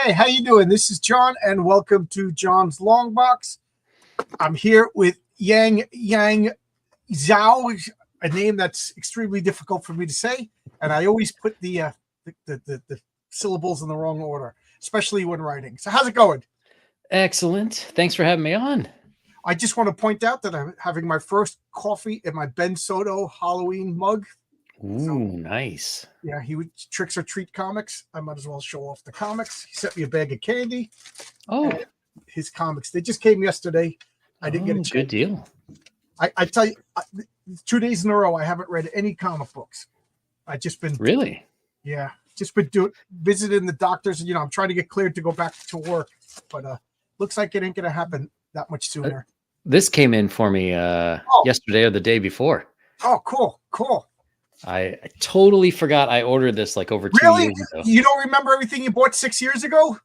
Hey, how you doing? This is John, and welcome to John's Long Box. I'm here with Yang Zhao, a name that's extremely difficult for me to say, and I always put the syllables in the wrong order, especially when writing. So, how's it going? Excellent. Thanks for having me on. I just want to point out that I'm having my first coffee in my Ben Soto Halloween mug. Ooh, So, nice. yeah, he would Tricks or Treat comics. I might as well show off the comics. He sent me a bag of candy. Oh, And his comics. They just came yesterday. I didn't get a chance. Good deal. I tell you, 2 days in a row, I haven't read any comic books. I just been Really? just been visiting the doctors. You know, I'm trying to get cleared to go back to work, but looks like it ain't gonna happen that much sooner. This came in for me yesterday or the day before. Oh, cool. I totally forgot I ordered this like over 2 Really? years ago. You don't remember everything you bought 6 years ago?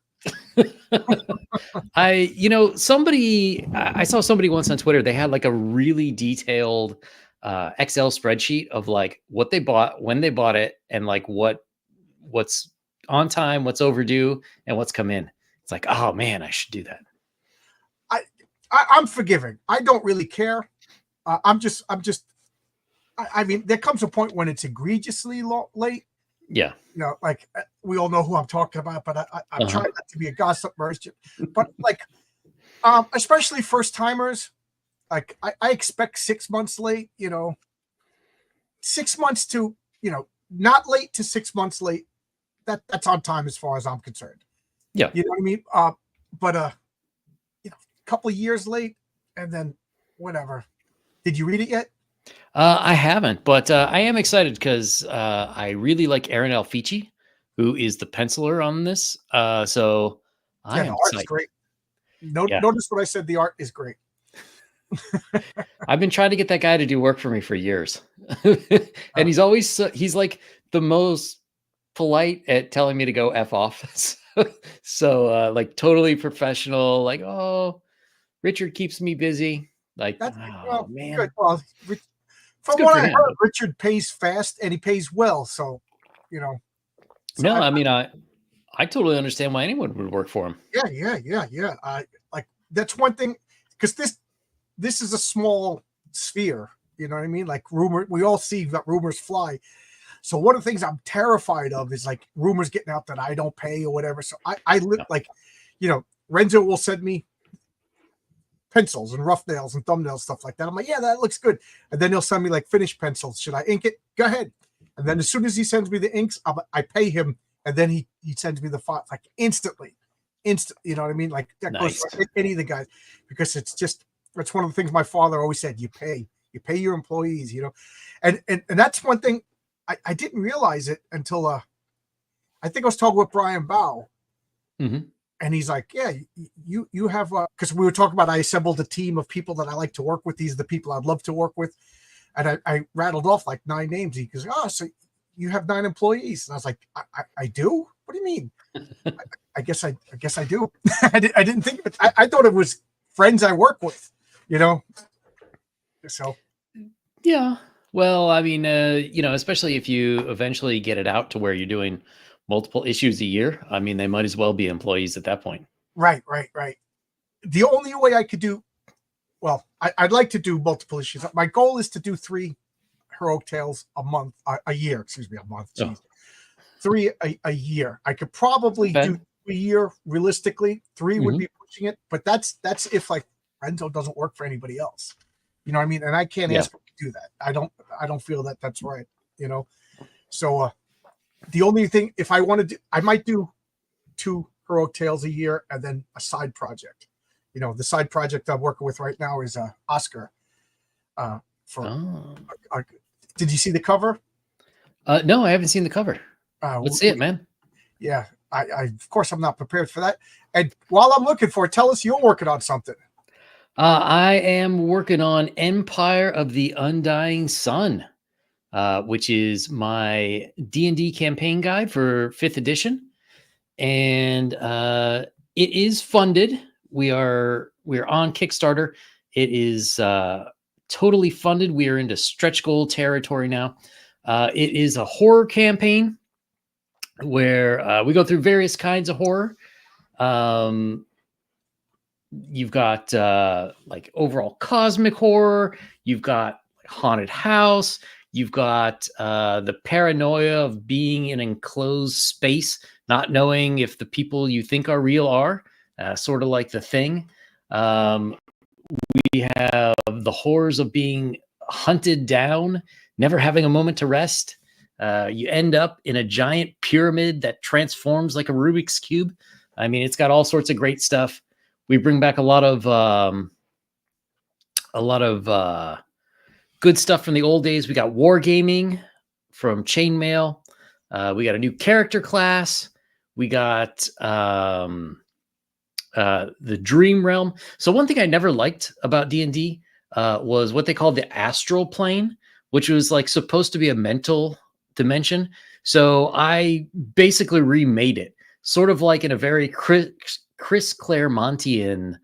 I saw somebody once on Twitter. They had like a really detailed Excel spreadsheet of like what they bought, when they bought it, and like what's on time, what's overdue, and what's come in. It's like, oh man, I should do that. I'm forgiving. I don't really care. I mean, there comes a point when it's egregiously late. Yeah. You know, like we all know who I'm talking about, but I'm trying not to be a gossip merchant. But like, especially first timers, like I expect 6 months late. You know, 6 months to not late to 6 months late. That's on time as far as I'm concerned. Yeah. You know what I mean? But a couple of years late, and then whatever. Did you read it yet? I haven't, but I am excited because I really like Aaron Alfici, who is the penciler on this. So I am the art excited. is great. Notice what I said. The art is great. I've been trying to get that guy to do work for me for years, and he's like the most polite at telling me to go F off. So like totally professional. Like, oh, Richard keeps me busy. Like, man. Good. Well, from what I heard, Richard pays fast and he pays well. So, So I mean, I totally understand why anyone would work for him. Yeah. Like that's one thing, because this is a small sphere. You know what I mean? Like we all see that rumors fly. So one of the things I'm terrified of is like rumors getting out that I don't pay or whatever. So I live like, Renzo will send me pencils and rough nails and thumbnails, stuff like that. I'm like, yeah, that looks good. And then he'll send me like finished pencils. Should I ink it? Go ahead. And then as soon as he sends me the inks, I pay him. And then he sends me the font like instantly. You know what I mean? Like that goes for any of the guys, because it's one of the things my father always said, you pay your employees, and that's one thing I didn't realize it until I think I was talking with Brian Bao. Mm-hmm. And he's like, yeah, you have, because we were talking about, I assembled a team of people that I like to work with. These are the people I'd love to work with. And I rattled off like 9 names. He goes, oh, so you have 9 employees. And I was like, I do? What do you mean? I guess I do. I didn't think of it. I thought it was friends I work with, So. Yeah. Well, I mean, especially if you eventually get it out to where you're doing multiple issues a year, I mean, they might as well be employees at that point. Right. The only way I could do, well, I'd like to do multiple issues. My goal is to do 3 Heroic Tales a year. Excuse me, a month. Jeez. 3 a year. I could probably do a year realistically. 3 would be pushing it, but that's if like Renzo doesn't work for anybody else. You know what I mean? And I can't ask him to do that. I don't feel that that's right. So the only thing, if I wanted to, I might do 2 Heroic Tales a year and then a side project. The side project I'm working with right now is Oscar. Did you see the cover? No, I haven't seen the cover. Let's see it, man. Yeah, I of course I'm not prepared for that. And while I'm looking for it, tell us you're working on something. I am working on Empire of the Undying Sun, which is my D&D campaign guide for 5th edition. And it is funded. We're on Kickstarter. It is totally funded. We are into stretch goal territory now. It is a horror campaign where we go through various kinds of horror. You've got like overall cosmic horror. You've got haunted house. You've got the paranoia of being in enclosed space, not knowing if the people you think are real are, sort of like The Thing. We have the horrors of being hunted down, never having a moment to rest. You end up in a giant pyramid that transforms like a Rubik's Cube. I mean, it's got all sorts of great stuff. We bring back a lot of good stuff from the old days. We got wargaming from Chainmail. We got a new character class. We got the Dream Realm. So one thing I never liked about D&D was what they called the astral plane, which was like supposed to be a mental dimension. So I basically remade it, sort of like in a very Chris Claremontian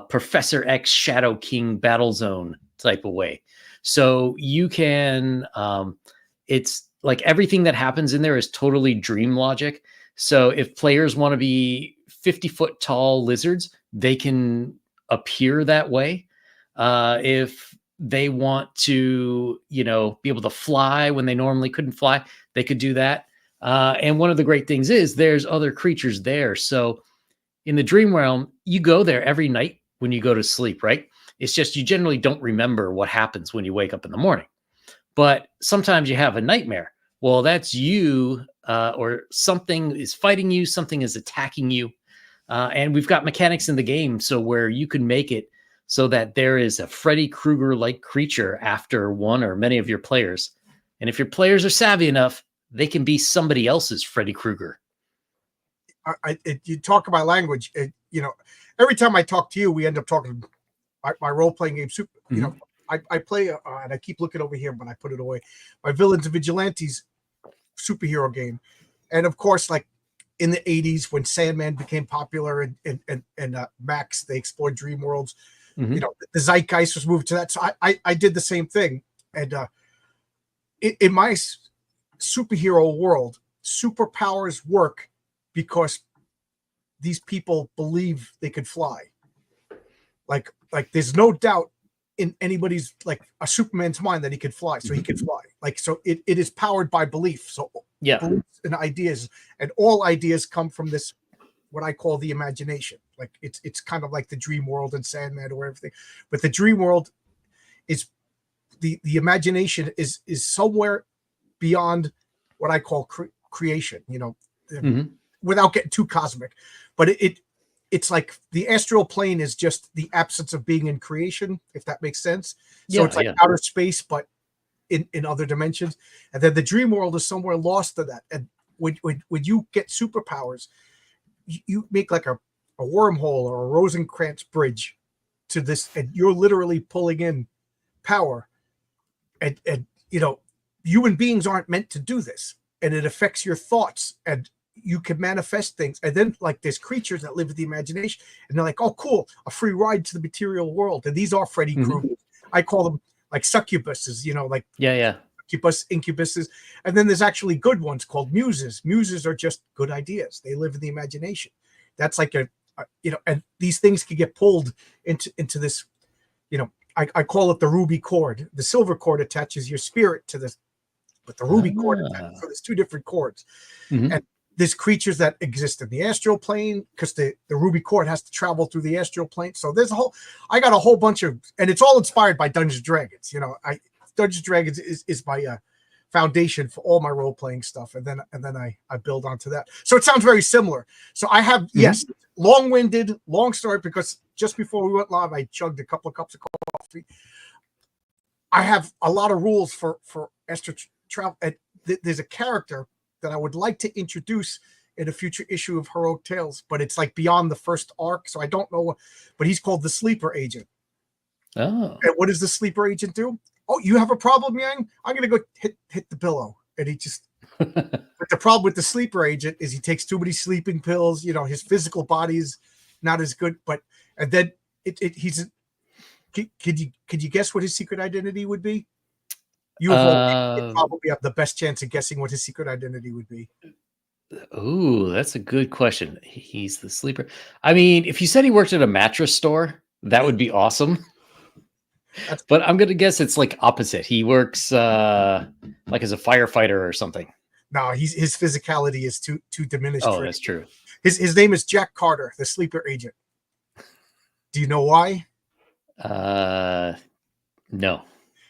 Professor X Shadow King Battle Zone type of way. So you can, it's like everything that happens in there is totally dream logic. So if players want to be 50-foot tall lizards, they can appear that way. If they want to, be able to fly when they normally couldn't fly, they could do that. And one of the great things is there's other creatures there. So in the dream realm, you go there every night when you go to sleep, right? It's just you generally don't remember what happens when you wake up in the morning. But sometimes you have a nightmare. Well, that's you, or something is fighting you, something is attacking you. And we've got mechanics in the game so where you can make it so that there is a Freddy Krueger-like creature after one or many of your players. And if your players are savvy enough, they can be somebody else's Freddy Krueger. You talk about language. Every time I talk to you, we end up talking my role-playing game. I play, and I keep looking over here, but I put it away. My Villains and Vigilantes superhero game. And of course, like in the 80s when Sandman became popular and Max, they explored dream worlds, the zeitgeist was moved to that. So I did the same thing. And in my superhero world, superpowers work because these people believe they could fly. Like there's no doubt in anybody's, like a Superman's mind, that he could fly, so he can fly. Like, so it is powered by belief. So beliefs and ideas, and all ideas come from this, what I call the imagination. Like it's kind of like the dream world and Sandman or everything, but the dream world is the imagination is somewhere beyond what I call creation, without getting too cosmic. But it's like the astral plane is just the absence of being in creation, if that makes sense. So it's like outer space, but in other dimensions. And then the dream world is somewhere lost to that. And when you get superpowers, you make like a wormhole or a Rosencrantz bridge to this, and you're literally pulling in power. And human beings aren't meant to do this, and it affects your thoughts, and you can manifest things. And then like there's creatures that live with the imagination, and they're like, oh cool, a free ride to the material world. And these are Freddy Krueger. I call them like succubuses, like succubus, incubuses. And then there's actually good ones called muses. Muses are just good ideas. They live in the imagination. That's like and these things can get pulled into this, I call it the ruby cord. The silver cord attaches your spirit to this, but the ruby cord attaches, so there's two different cords. And there's creatures that exist in the astral plane because the ruby cord has to travel through the astral plane. So there's I got a whole bunch of, and it's all inspired by Dungeons and Dragons. Dungeons and Dragons is my foundation for all my role playing stuff, and then I build onto that. So it sounds very similar. So I have long-winded, long story, because just before we went live, I chugged a couple of cups of coffee. I have a lot of rules for astral travel. There's a character that I would like to introduce in a future issue of Heroic Tales, but it's like beyond the first arc, so I don't know. But he's called the Sleeper Agent. Oh. And what does the Sleeper Agent do? Oh, you have a problem, Yang? I'm going to go hit the pillow. And he just... But the problem with the Sleeper Agent is he takes too many sleeping pills. His physical body is not as good. And then he's... Could you guess what his secret identity would be? You probably have the best chance of guessing what his secret identity would be. Ooh, that's a good question. He's the sleeper. I mean, if you said he worked at a mattress store, that would be awesome. That's But I'm gonna guess it's like opposite. He works like as a firefighter or something. no, his physicality is too diminished Oh, for that's him. true. His name is Jack Carter, the sleeper agent. Do you know why? Uh, no.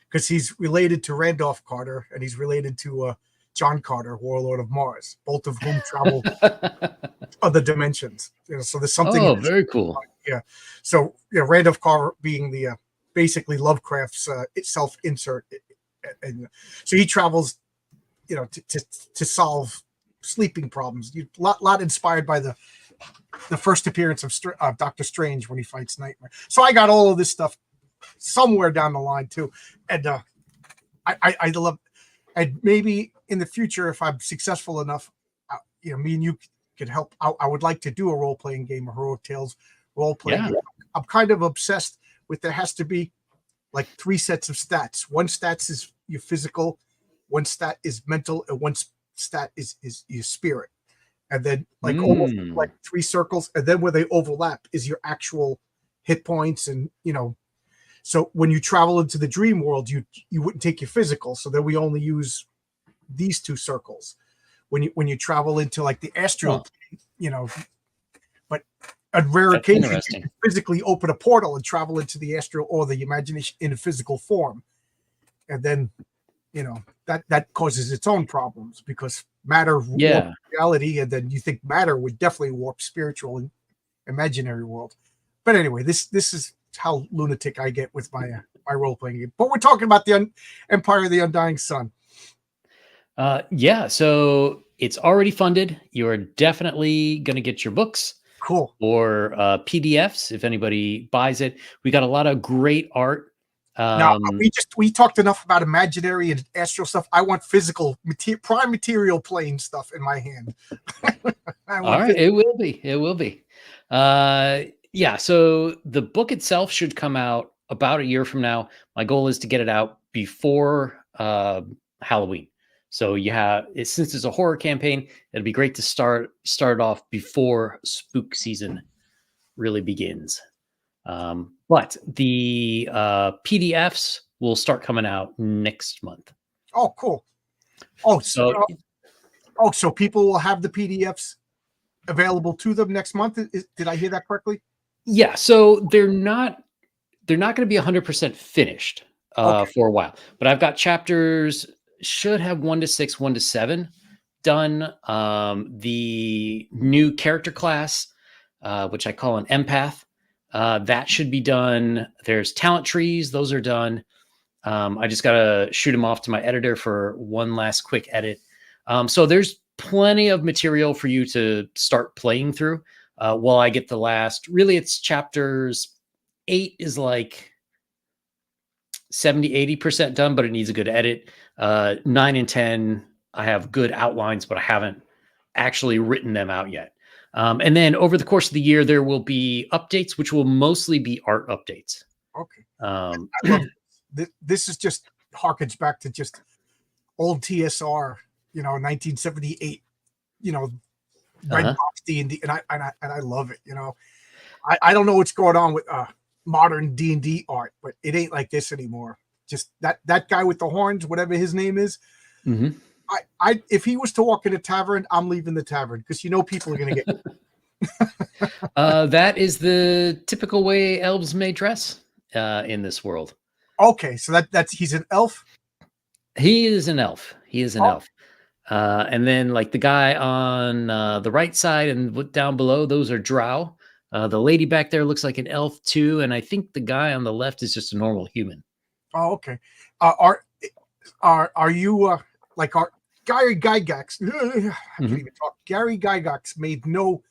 Because he's related to Randolph Carter and he's related to John Carter, Warlord of Mars, both of whom travel other dimensions. So there's something. Oh, very cool. Yeah. So Randolph Carver being the basically Lovecraft's self insert, and so he travels, to solve sleeping problems. Lot inspired by the first appearance of Doctor Strange when he fights Nightmare. So I got all of this stuff somewhere down the line too, and I love, and maybe in the future if I'm successful enough, me and you could help. I would like to do a role playing game, a Heroic Tales role playing game. I'm kind of obsessed with there has to be like 3 sets of stats. One stat is your physical, one stat is mental, and one stat is your spirit. And then almost like 3 circles, and then where they overlap is your actual hit points. And so when you travel into the dream world, you wouldn't take your physical, so then we only use these 2 circles. When you travel into like the astral, but on rare occasions you can physically open a portal and travel into the astral or the imagination in a physical form, and then that causes its own problems because matter warps reality, and then you think matter would definitely warp spiritual and imaginary world. But anyway, this is how lunatic I get with my role playing game. But we're talking about the Empire of the Undying Sun. So it's already funded. You are definitely going to get your books. Cool. Or PDFs if anybody buys it. We got a lot of great art. Now we talked enough about imaginary and astral stuff. I want physical prime material plane stuff in my hand. All right, it will be. So the book itself should come out about a year from now. My goal is to get it out before Halloween. So since it's a horror campaign, it'd be great to start off before spook season really begins. But the PDFs will start coming out next month. Oh, cool. So people will have the PDFs available to them next month. Did I hear that correctly? Yeah. So they're not going to be 100% finished for a while, but I've got chapters should have 1 to 6, 1 to 7 done. The new character class, which I call an empath, that should be done. There's talent trees; those are done. I just got to shoot them off to my editor for one last quick edit. So there's plenty of material for you to start playing through while I get the last. Really, it's chapters 8 is like 70-80% done, but it needs a good edit. 9 and 10, I have good outlines, but I haven't actually written them out yet. And then over the course of the year, there will be updates, which will mostly be art updates. Okay. I love this is just harkens back to just old TSR, 1978, red box D&D, and I love it. I don't know what's going on with modern D&D art, but it ain't like this anymore. Just that guy with the horns, whatever his name is. Mm-hmm. If he was to walk in a tavern, I'm leaving the tavern because people are going to get. That is the typical way elves may dress in this world. Okay, so that's he's an elf. He is an elf. Elf. And then like the guy on the right side and down below, those are drow. The lady back there looks like an elf too, and I think the guy on the left is just a normal human. Oh, okay. Are you like our Gary Gygax? I can't even talk. Gary Gygax made no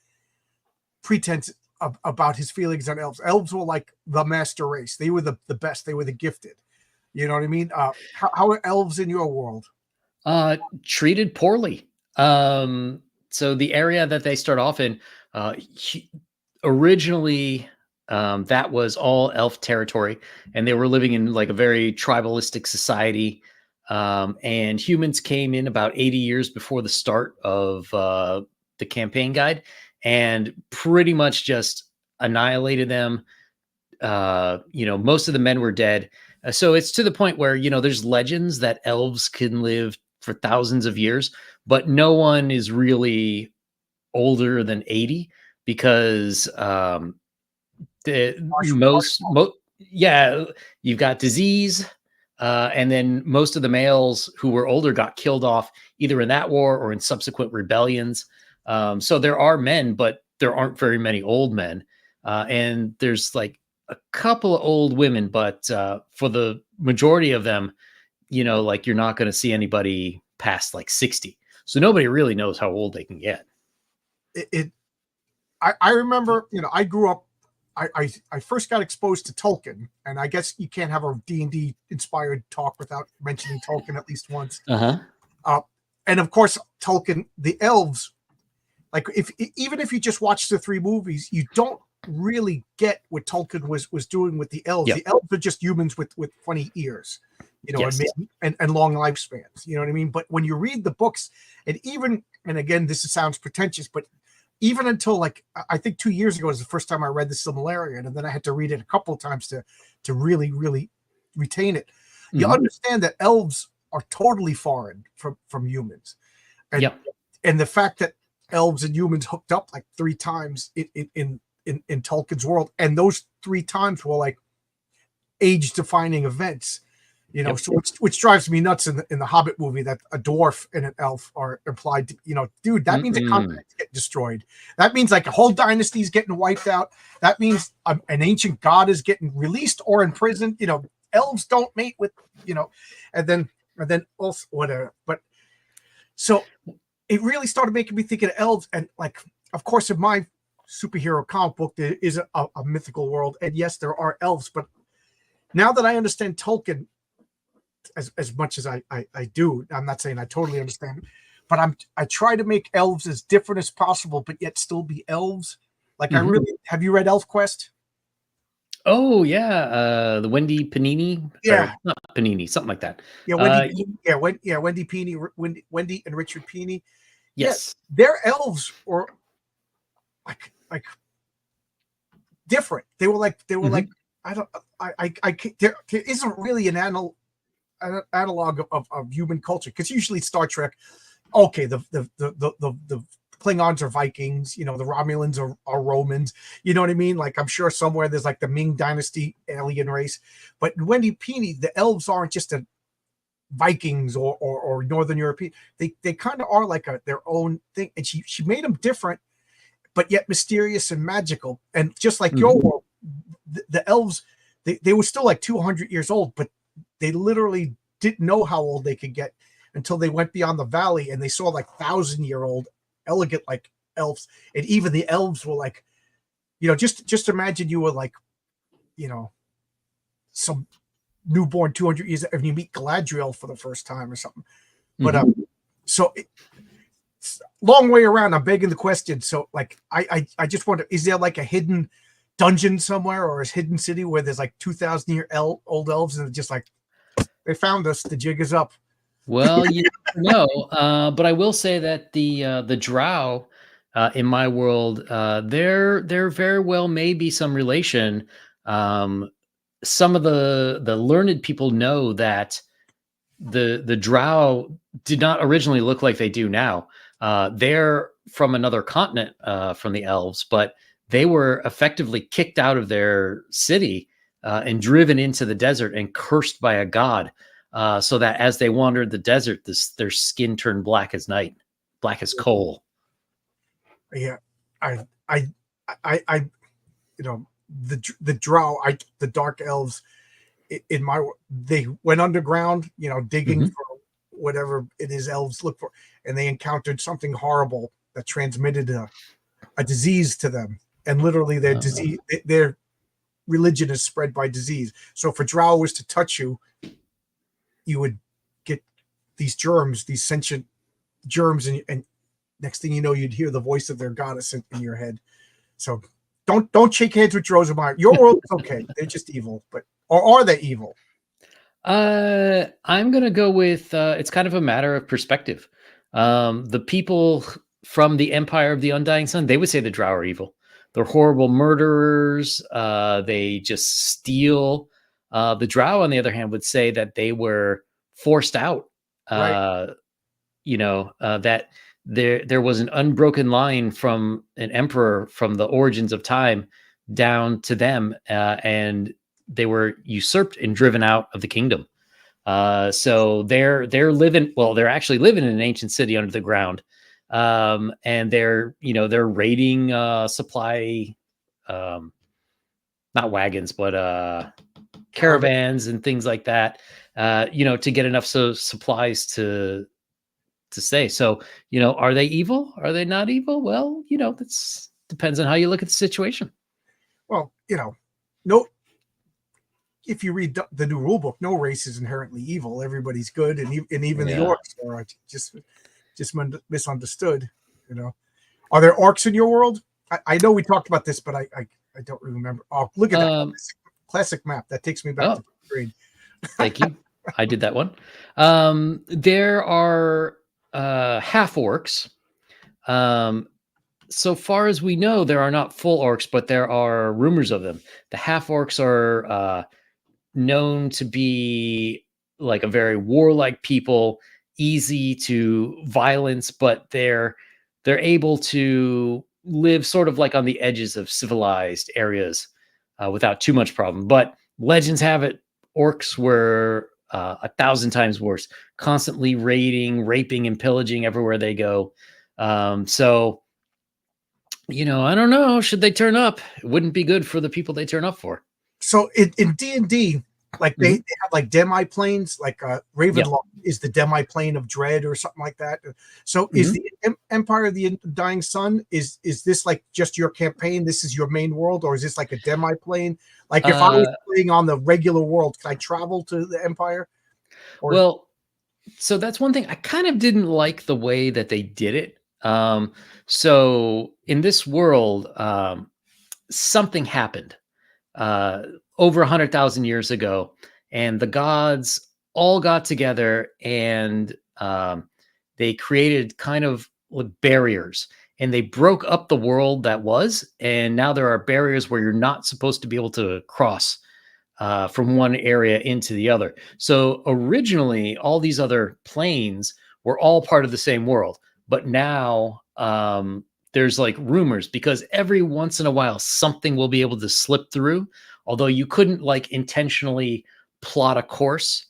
pretense about his feelings on elves. Elves were like the master race. They were the best. They were the gifted. You know what I mean? How are elves in your world? Treated poorly. So the area that they start off in, originally, that was all elf territory, and they were living in like a very tribalistic society. and humans came in about 80 years before the start of the campaign guide and pretty much just annihilated them. Most of the men were dead. So it's to the point where, there's legends that elves can live for thousands of years, but no one is really older than 80 because yeah, you've got disease, and then most of the males who were older got killed off either in that war or in subsequent rebellions. So there are men, but there aren't very many old men, and there's like a couple of old women, but for the majority of them, like you're not going to see anybody past like 60. So nobody really knows how old they can get. I remember, I grew up, I first got exposed to Tolkien, and I guess you can't have a D&D inspired talk without mentioning Tolkien at least once. And of course, Tolkien, the elves, like even if you just watch the 3 movies, you don't really get what Tolkien was doing with the elves. Yep. The elves are just humans with funny ears, Yes. and long lifespans. You know what I mean? But when you read the books, and again, this sounds pretentious, but even until like I think 2 years ago was the first time I read the Silmarillion, and then I had to read it a couple of times to really, really retain it. You understand that elves are totally foreign from humans, and and the fact that elves and humans hooked up like 3 times in Tolkien's world, and those 3 times were like age-defining events. So which drives me nuts in the Hobbit movie that a dwarf and an elf are implied to, dude, that means a continent's getting destroyed. That means like a whole dynasty is getting wiped out. That means an ancient god is getting released or imprisoned. Elves don't mate with, and then also whatever. But so it really started making me think of elves, and like, of course, in my superhero comic book, there is a mythical world, and yes, there are elves, but now that I understand Tolkien as much as I do, I'm not saying I totally understand, but I try to make elves as different as possible, but yet still be elves. Like have you read Elf Quest? Oh yeah, the Wendy Panini. Yeah, not Panini, something like that. Yeah, Wendy. Wendy Pini, Wendy and Richard Pini. Yes, their elves were like different. They were like there isn't really an analog of human culture, because usually Star Trek, okay, the Klingons are Vikings, the Romulans are Romans, you know what I mean? Like, I'm sure somewhere there's like the Ming Dynasty alien race, but Wendy Pini, the elves aren't just a Vikings or Northern European. They kind of are like their own thing, and she made them different, but yet mysterious and magical. And just like your world, the elves, they were still like 200 years old, but they literally didn't know how old they could get until they went beyond the valley and they saw like 1,000-year-old elegant like elves. And even the elves were like, just imagine you were like, some newborn 200 years and you meet Galadriel for the first time or something. But so long way around, I'm begging the question. So like I just wonder, is there like a hidden dungeon somewhere or a hidden city where there's like 2,000-year-old elves and it's just like, they found us, the jig is up? Well, but I will say that the Drow in my world, there very well may be some relation. Some of the learned people know that the Drow did not originally look like they do now. They're from another continent, from the elves, but they were effectively kicked out of their city and driven into the desert and cursed by a god, so that as they wandered the desert, their skin turned black as night, black as coal. Yeah, I the Drow, the dark elves in my world, they went underground, digging for whatever it is elves look for, and they encountered something horrible that transmitted a disease to them, and literally their disease, their religion is spread by disease. So if a Drow was to touch you, you would get these germs, these sentient germs, and next thing you know, you'd hear the voice of their goddess in your head. So don't shake hands with Rosamund. Your world is okay. They're just evil, or are they evil? I'm gonna go with it's kind of a matter of perspective. The people from the Empire of the Undying Sun, they would say the Drow are evil. They're horrible murderers. They just steal. The Drow, on the other hand, would say that they were forced out. Right. Uh, that there was an unbroken line from an emperor from the origins of time down to them, and they were usurped and driven out of the kingdom. So they're living. Well, they're actually living in an ancient city under the ground, and they're raiding supply, um, not wagons, but Caravan. caravans and things like that. To get enough supplies to stay. So are they evil? Are they not evil? Well, that's depends on how you look at the situation. Well, no. If you read the new rule book, no race is inherently evil. Everybody's good, and even the Yeah. orcs are just misunderstood. Are there orcs in your world? I know we talked about this, but I don't remember. Oh, look at that classic map. That takes me back to grade. Thank you. I did that one. There are half orcs. So far as we know, there are not full orcs, but there are rumors of them. The half orcs are known to be like a very warlike people, easy to violence, but they're able to live sort of like on the edges of civilized areas without too much problem. But legends have it orcs were 1,000 times worse, constantly raiding, raping, and pillaging everywhere they go. So I don't know. Should they turn up? It wouldn't be good for the people they turn up for. So in D&D, like they have like demi planes, like Ravenloft is the demi plane of dread or something like that. So is the Empire of the Dying Sun, is this like just your campaign? This is your main world, or is this like a demi plane? Like if I was playing on the regular world, can I travel to the Empire? Well, so that's one thing I kind of didn't like the way that they did it. So in this world, something happened over 100,000 years ago, and the gods all got together and they created kind of like barriers, and they broke up the world that was, and now there are barriers where you're not supposed to be able to cross from one area into the other. So originally, all these other planes were all part of the same world, but now there's like rumors because every once in a while something will be able to slip through, although you couldn't like intentionally plot a course.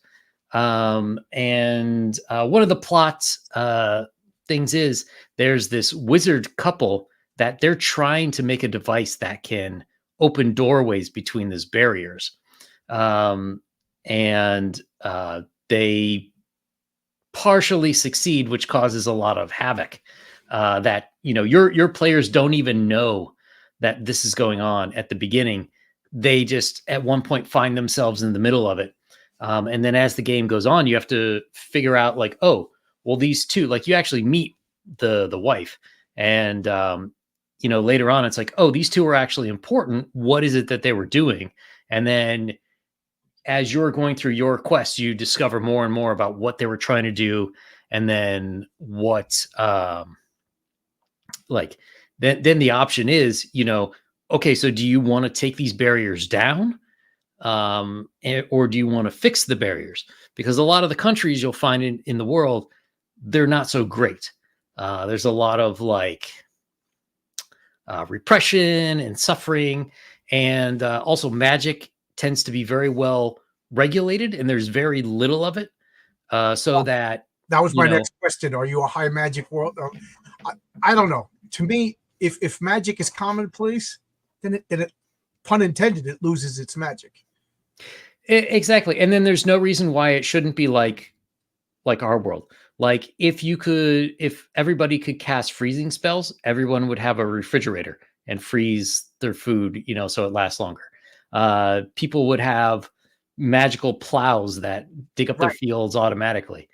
And one of the plot things is there's this wizard couple that they're trying to make a device that can open doorways between these barriers. And they partially succeed, which causes a lot of havoc. That your players don't even know that this is going on at the beginning. They just at one point find themselves in the middle of it, and then as the game goes on, you have to figure out like, oh, well, these two, like you actually meet the wife, and later on, it's like, oh, these two are actually important. What is it that they were doing? And then as you're going through your quest, you discover more and more about what they were trying to do, and then what like then the option is, okay, so do you want to take these barriers down, or do you want to fix the barriers? Because a lot of the countries you'll find in the world, they're not so great. There's a lot of like repression and suffering, and also magic tends to be very well regulated, and there's very little of it. That was my next question. Are you a high magic world? I don't know. To me, if magic is commonplace, then it pun intended, it loses its magic. Exactly. And then there's no reason why it shouldn't be like our world. Like if everybody could cast freezing spells, everyone would have a refrigerator and freeze their food, so it lasts longer. People would have magical plows that dig up their fields automatically.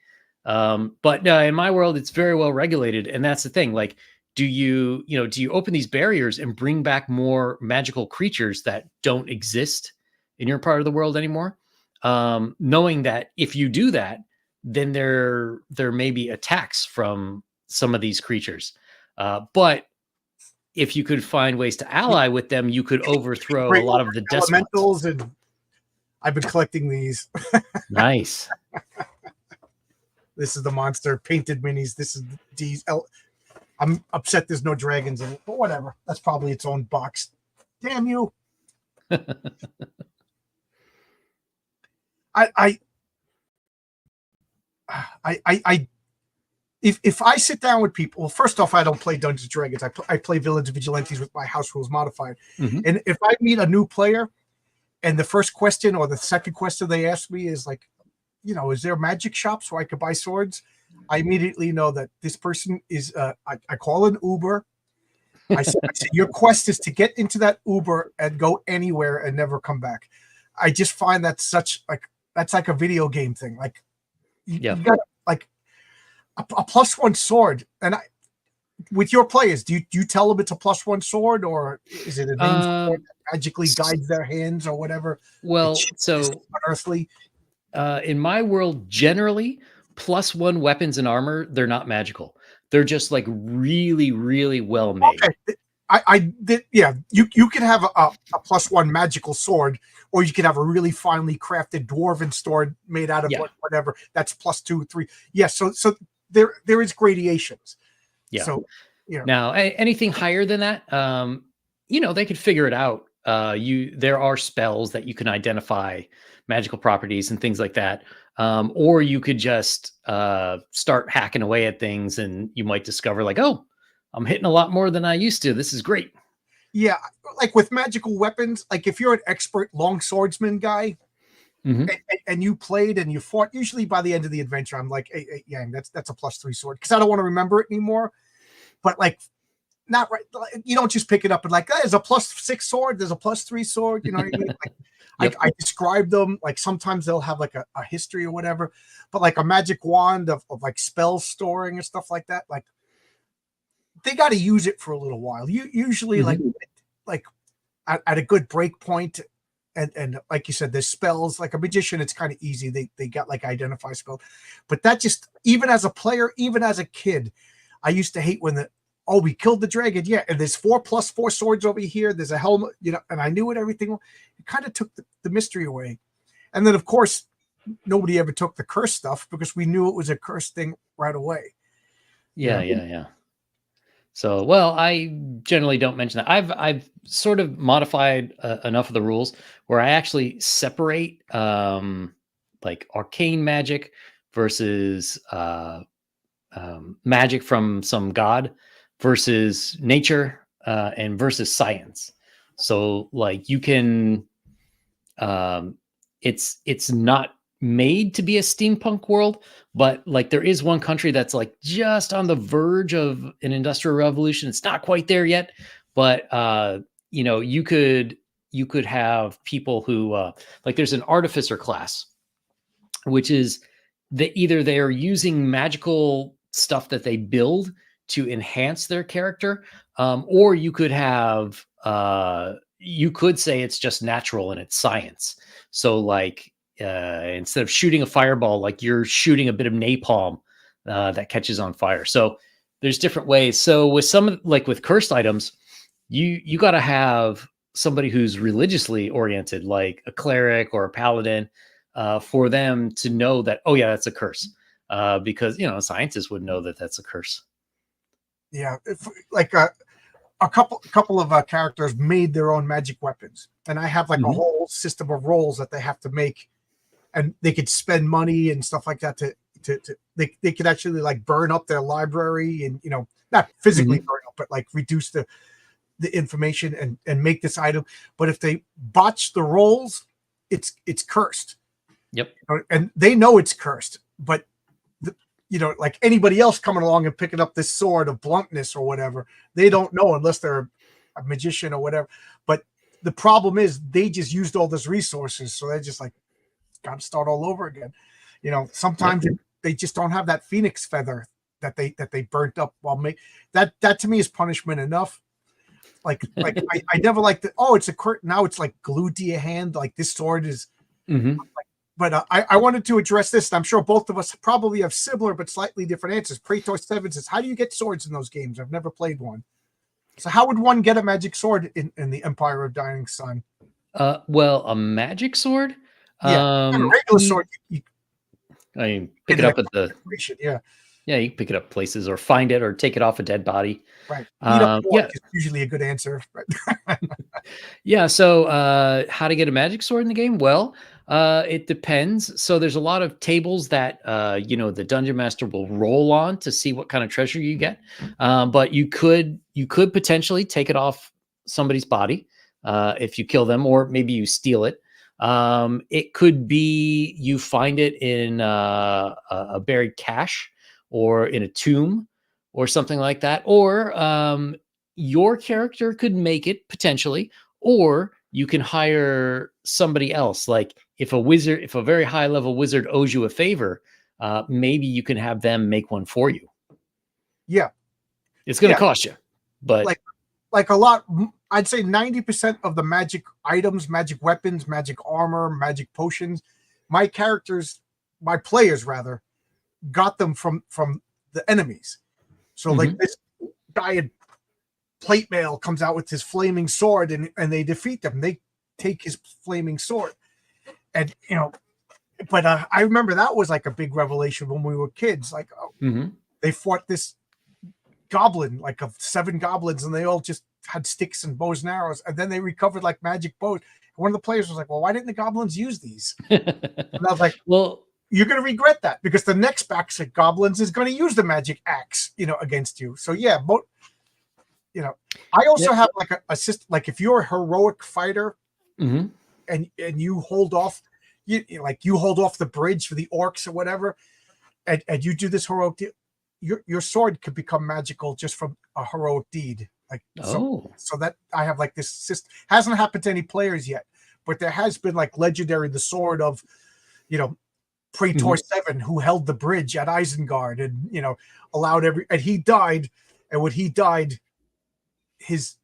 But no, in my world, it's very well regulated. And that's the thing. Like, do you open these barriers and bring back more magical creatures that don't exist in your part of the world anymore? knowing that if you do that, then there may be attacks from some of these creatures. But if you could find ways to ally with them, you could overthrow a Great lot of the despots. elementals, and I've been collecting these. Nice. This is the monster painted minis. This is D's. I'm upset there's no dragons in it, but whatever. That's probably its own box. Damn you. I if I sit down with people, well, first off, I don't play Dungeons and Dragons. I play Villains and Vigilantes with my house rules modified. Mm-hmm. And if I meet a new player, and the first question or the second question they ask me is like, is there magic shops where I could buy swords? I immediately know that this person is. I call an Uber. I say, your quest is to get into that Uber and go anywhere and never come back. I just find that that's like a video game thing. Like you got like a +1 sword. And with your players, do you tell them it's a +1 sword, or is it a name sword that magically guides their hands or whatever? Well, so unearthly. In my world, generally, +1 weapons and armor, they're not magical. They're just like really, really well made. Okay. I did, yeah. You can have a +1 magical sword, or you can have a really finely crafted dwarven sword made out of whatever. That's +2, 3. Yeah. So there is gradations. Yeah. So now anything higher than that, they could figure it out. There are spells that you can identify magical properties and things like that. Or you could just start hacking away at things, and you might discover like, oh, I'm hitting a lot more than I used to. This is great. Yeah, like with magical weapons, like if you're an expert long swordsman guy, and you played and you fought, usually by the end of the adventure, I'm like, hey, yeah, that's a +3 sword, because I don't want to remember it anymore. But like, not right. You don't just pick it up and like, there's a +6 sword, there's a +3 sword. You know what I mean? Like, I describe them. Like sometimes they'll have like a history or whatever, but like a magic wand of like spell storing and stuff like that. Like they got to use it for a little while. You usually like at a good break point. And like you said, there's spells. Like a magician, it's kind of easy. They got like identify spell, but that just, even as a player, even as a kid, I used to hate when we killed the dragon. Yeah, and there's 4 +4 swords over here. There's a helmet, and I knew it. Everything. It kind of took the mystery away. And then, of course, nobody ever took the curse stuff because we knew it was a curse thing right away. Yeah. So, well, I generally don't mention that. I've sort of modified enough of the rules where I actually separate like arcane magic versus magic from some god versus nature and versus science. So like you can it's not made to be a steampunk world, but like there is one country that's like just on the verge of an industrial revolution. It's not quite there yet, but you could have people who like there's an artificer class, which is that either they are using magical stuff that they build to enhance their character, or you could have you could say it's just natural and it's science. So like instead of shooting a fireball, like you're shooting a bit of napalm that catches on fire. So there's different ways. So with some, like with cursed items, you got to have somebody who's religiously oriented, like a cleric or a paladin, for them to know that, oh yeah, that's a curse. Because scientists would know that that's a curse. Yeah, like a couple of characters made their own magic weapons, and I have like a whole system of rolls that they have to make, and they could spend money and stuff like that to they could actually like burn up their library and not physically burn up, but like reduce the information and make this item. But if they botch the rolls, it's cursed. Yep. And they know it's cursed, but like anybody else coming along and picking up this sword of bluntness or whatever, they don't know unless they're a magician or whatever. But the problem is they just used all those resources, so they're just like, got to start all over again. Sometimes they just don't have that phoenix feather that they burnt up while that to me is punishment enough. Like I never liked it. Oh, it's a curtain. Now it's like glued to your hand. Like this sword is like But I wanted to address this. And I'm sure both of us probably have similar but slightly different answers. Praetor 7 says, how do you get swords in those games? I've never played one. So how would one get a magic sword in the Empire of Dying Sun? Well, a magic sword. Yeah, a regular sword. I mean, pick it up at the. Yeah. Yeah, you can pick it up places or find it or take it off a dead body. Right. Yeah, is usually a good answer. Yeah. So, how to get a magic sword in the game? Well, it depends. So there's a lot of tables that the dungeon master will roll on to see what kind of treasure you get. But you could potentially take it off somebody's body if you kill them, or maybe you steal it. It could be you find it in a buried cache or in a tomb or something like that, or your character could make it potentially, or you can hire somebody else. Like if a very high level wizard owes you a favor, maybe you can have them make one for you. Yeah, it's going to cost you, but like a lot. I'd say 90% of the magic items, magic weapons, magic armor, magic potions, my players rather, got them from the enemies. So like this guy in plate mail comes out with his flaming sword and they defeat them. They take his flaming sword. And but I remember that was like a big revelation when we were kids. Like they fought this goblin, like of 7 goblins, and they all just had sticks and bows and arrows, and then they recovered like magic bows. One of the players was like, well, why didn't the goblins use these? And I was like, well, you're going to regret that, because the next batch of goblins is going to use the magic axe, against you. So yeah, I also have like a system, like if you're a heroic fighter and you hold off, you hold off the bridge for the orcs or whatever, and you do this heroic deed, your sword could become magical just from a heroic deed. So that I have like this system. Hasn't happened to any players yet, but there has been like legendary, the sword of, Praetor 7, who held the bridge at Isengard and, allowed and he died. And when he died, his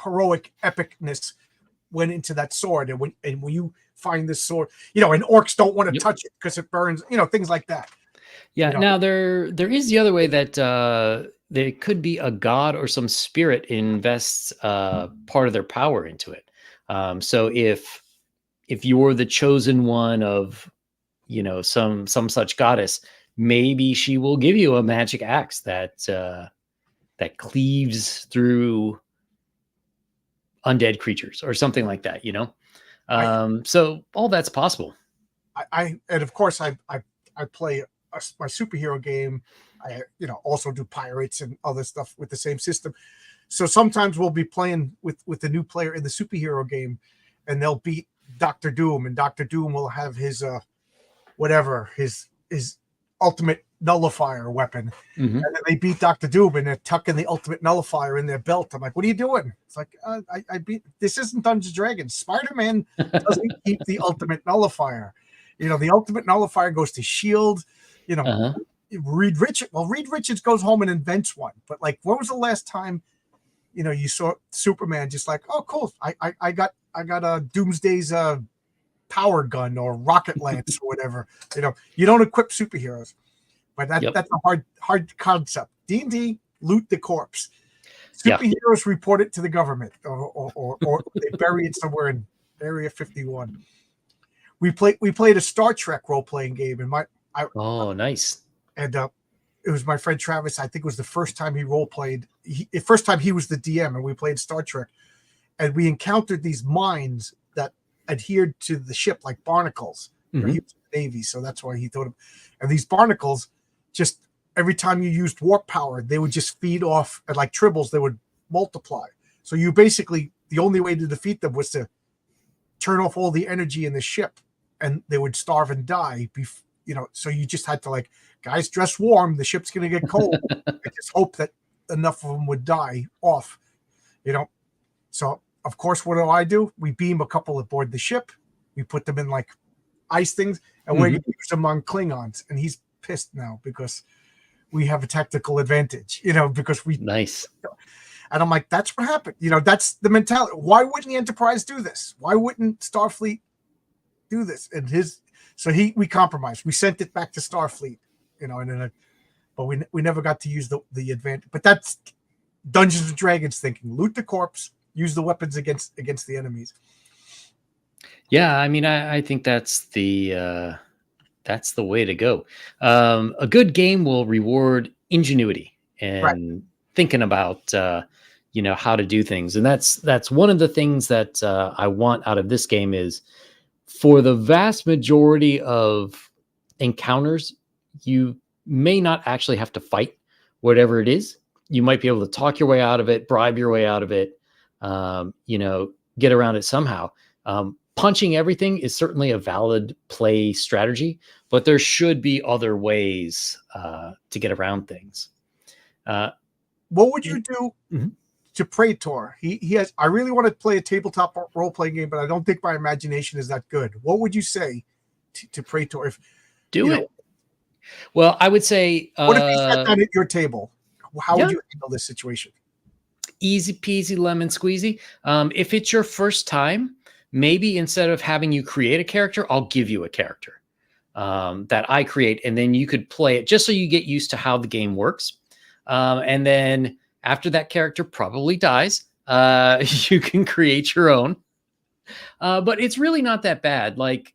heroic epicness went into that sword. And when you find this sword, and orcs don't want to touch it because it burns, things like that. Yeah. Now there is the other way that there could be a god or some spirit invests part of their power into it. So if you're the chosen one of, some such goddess, maybe she will give you a magic axe that cleaves through undead creatures or something like that. So all that's possible. And of course I play my superhero game. I also do pirates and other stuff with the same system. So sometimes we'll be playing with the new player in the superhero game, and they'll beat Dr. Doom, and Dr. Doom will have his his ultimate nullifier weapon. And then they beat Dr. Doom and they're tucking the ultimate nullifier in their belt. I'm like, what are you doing? It's like, I beat, this isn't Dungeons and Dragons. Spider-Man doesn't keep the ultimate nullifier. The ultimate nullifier goes to shield, Reed Richards goes home and invents one. But like, when was the last time, you saw Superman just like, oh, cool. I got a Doomsday's power gun or rocket lance or whatever. You don't equip superheroes, but that's a hard concept. D&D, loot the corpse. Superheroes report it to the government, or they bury it somewhere in Area 51. We played a Star Trek role playing game, and nice. And it was my friend Travis. I think it was the first time he role played. The first time he was the DM, and we played Star Trek, and we encountered these mines that adhered to the ship like barnacles. He was in the Navy, so that's why he thought of. And these barnacles, just every time you used warp power, they would just feed off, and like tribbles, they would multiply. So you basically, the only way to defeat them was to turn off all the energy in the ship, and they would starve and die. So you just had to like, guys, dress warm. The ship's going to get cold. I just hope that enough of them would die off. So of course, what do? We beam a couple aboard the ship. We put them in like ice things, and we're going to use them on Klingons. And he's pissed now because we have a tactical advantage, because we. Nice. And I'm like, that's what happened. That's the mentality. Why wouldn't the Enterprise do this? Why wouldn't Starfleet do this. And we compromised. We sent it back to Starfleet, and then, but we never got to use the advantage. But that's Dungeons and Dragons thinking: loot the corpse, use the weapons against the enemies. Yeah, I mean, I think that's the way to go. A good game will reward ingenuity and thinking about how to do things, and that's one of the things that I want out of this game is for the vast majority of encounters, you may not actually have to fight whatever it is. You might be able to talk your way out of it, bribe your way out of it, get around it somehow. Punching everything is certainly a valid play strategy, but there should be other ways to get around things. What would you do to Praetor? He has. I really want to play a tabletop role playing game, but I don't think my imagination is that good. What would you say to Praetor? Do it. Well, I would say. What if he sat down at your table? How would you handle this situation? Easy peasy lemon squeezy. If it's your first time, maybe instead of having you create a character, I'll give you a character that I create, and then you could play it just so you get used to how the game works. And then after that character probably dies, you can create your own. But it's really not that bad. Like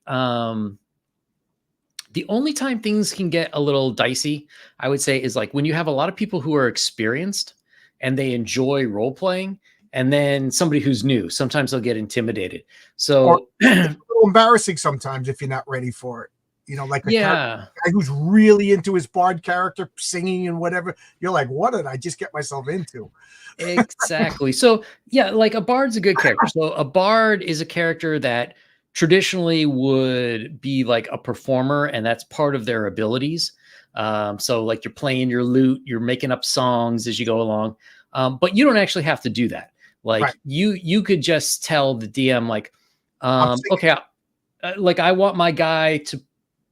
the only time things can get a little dicey, I would say, is like when you have a lot of people who are experienced and they enjoy role playing, and then somebody who's new, sometimes they'll get intimidated. So it's a little embarrassing sometimes if you're not ready for it. Like a guy who's really into his bard character, singing and whatever. You're like, what did I just get myself into? Exactly. So yeah, like a bard's a good character. So a bard is a character that traditionally would be like a performer, and that's part of their abilities. So like you're playing your lute, you're making up songs as you go along. But you don't actually have to do that. Like you could just tell the DM like, okay, like I want my guy to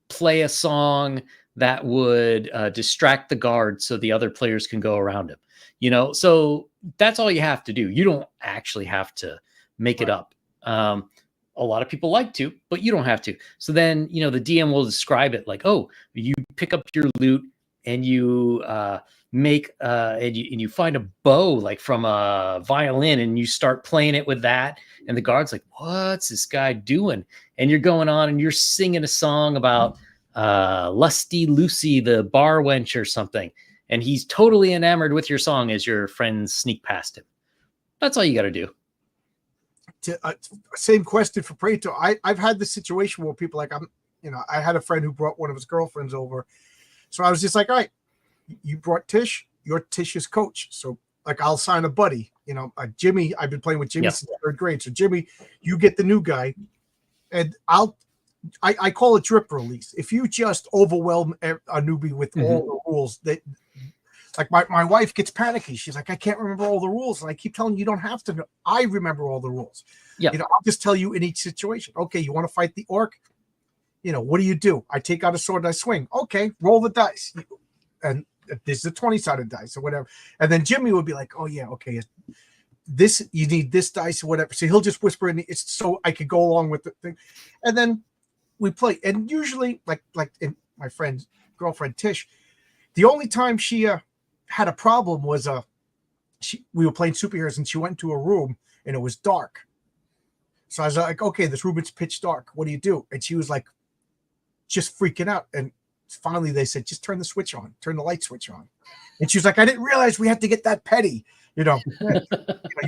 play a song that would distract the guard so the other players can go around him. So that's all you have to do. You don't actually have to make it up. A lot of people like to, but you don't have to. So then, the DM will describe it like, oh, you pick up your lute and you make and you find a bow like from a violin and you start playing it with that, and the guard's like, what's this guy doing? And you're going on and you're singing a song about Lusty Lucy the bar wench or something, and he's totally enamored with your song as your friends sneak past him. That's all you got to do. Same question for Praetor. I've had this situation where people like, I had a friend who brought one of his girlfriends over, so I was just like, all right, you brought Tish, you're Tish's coach, so like I'll sign a buddy. Jimmy, I've been playing with Jimmy since third grade, so Jimmy, you get the new guy, and I call it drip release. If you just overwhelm a newbie with all the rules, that like my wife gets panicky. She's like, I can't remember all the rules, and I keep telling you don't have to know. I remember all the rules. I'll just tell you in each situation. Okay, you want to fight the orc? What do? I take out a sword and I swing. Okay, roll the dice, and this is a 20-sided dice or whatever. And then Jimmy would be like, oh yeah, okay, this you need this dice or whatever. So he'll just whisper in it's so I could go along with the thing, and then we play. And usually, like in my friend's girlfriend Tish, the only time she had a problem was we were playing superheroes and she went into a room and it was dark. So I was like, okay, this room is pitch dark. What do you do? And she was like, just freaking out. And finally they said, just turn the light switch on. And she was like, I didn't realize we had to get that petty. You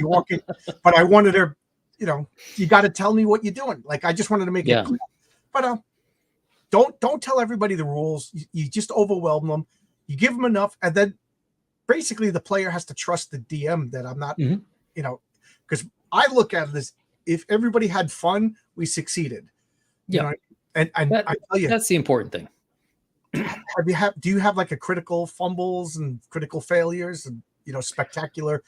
walk in, but I wanted her, you got to tell me what you're doing. Like, I just wanted to make it clear. But don't tell everybody the rules. You just overwhelm them. You give them enough, and then basically the player has to trust the DM that I'm not, because I look at it as if everybody had fun, we succeeded. And I tell you, that's the important thing. Do you have like a critical fumbles and critical failures and spectacular?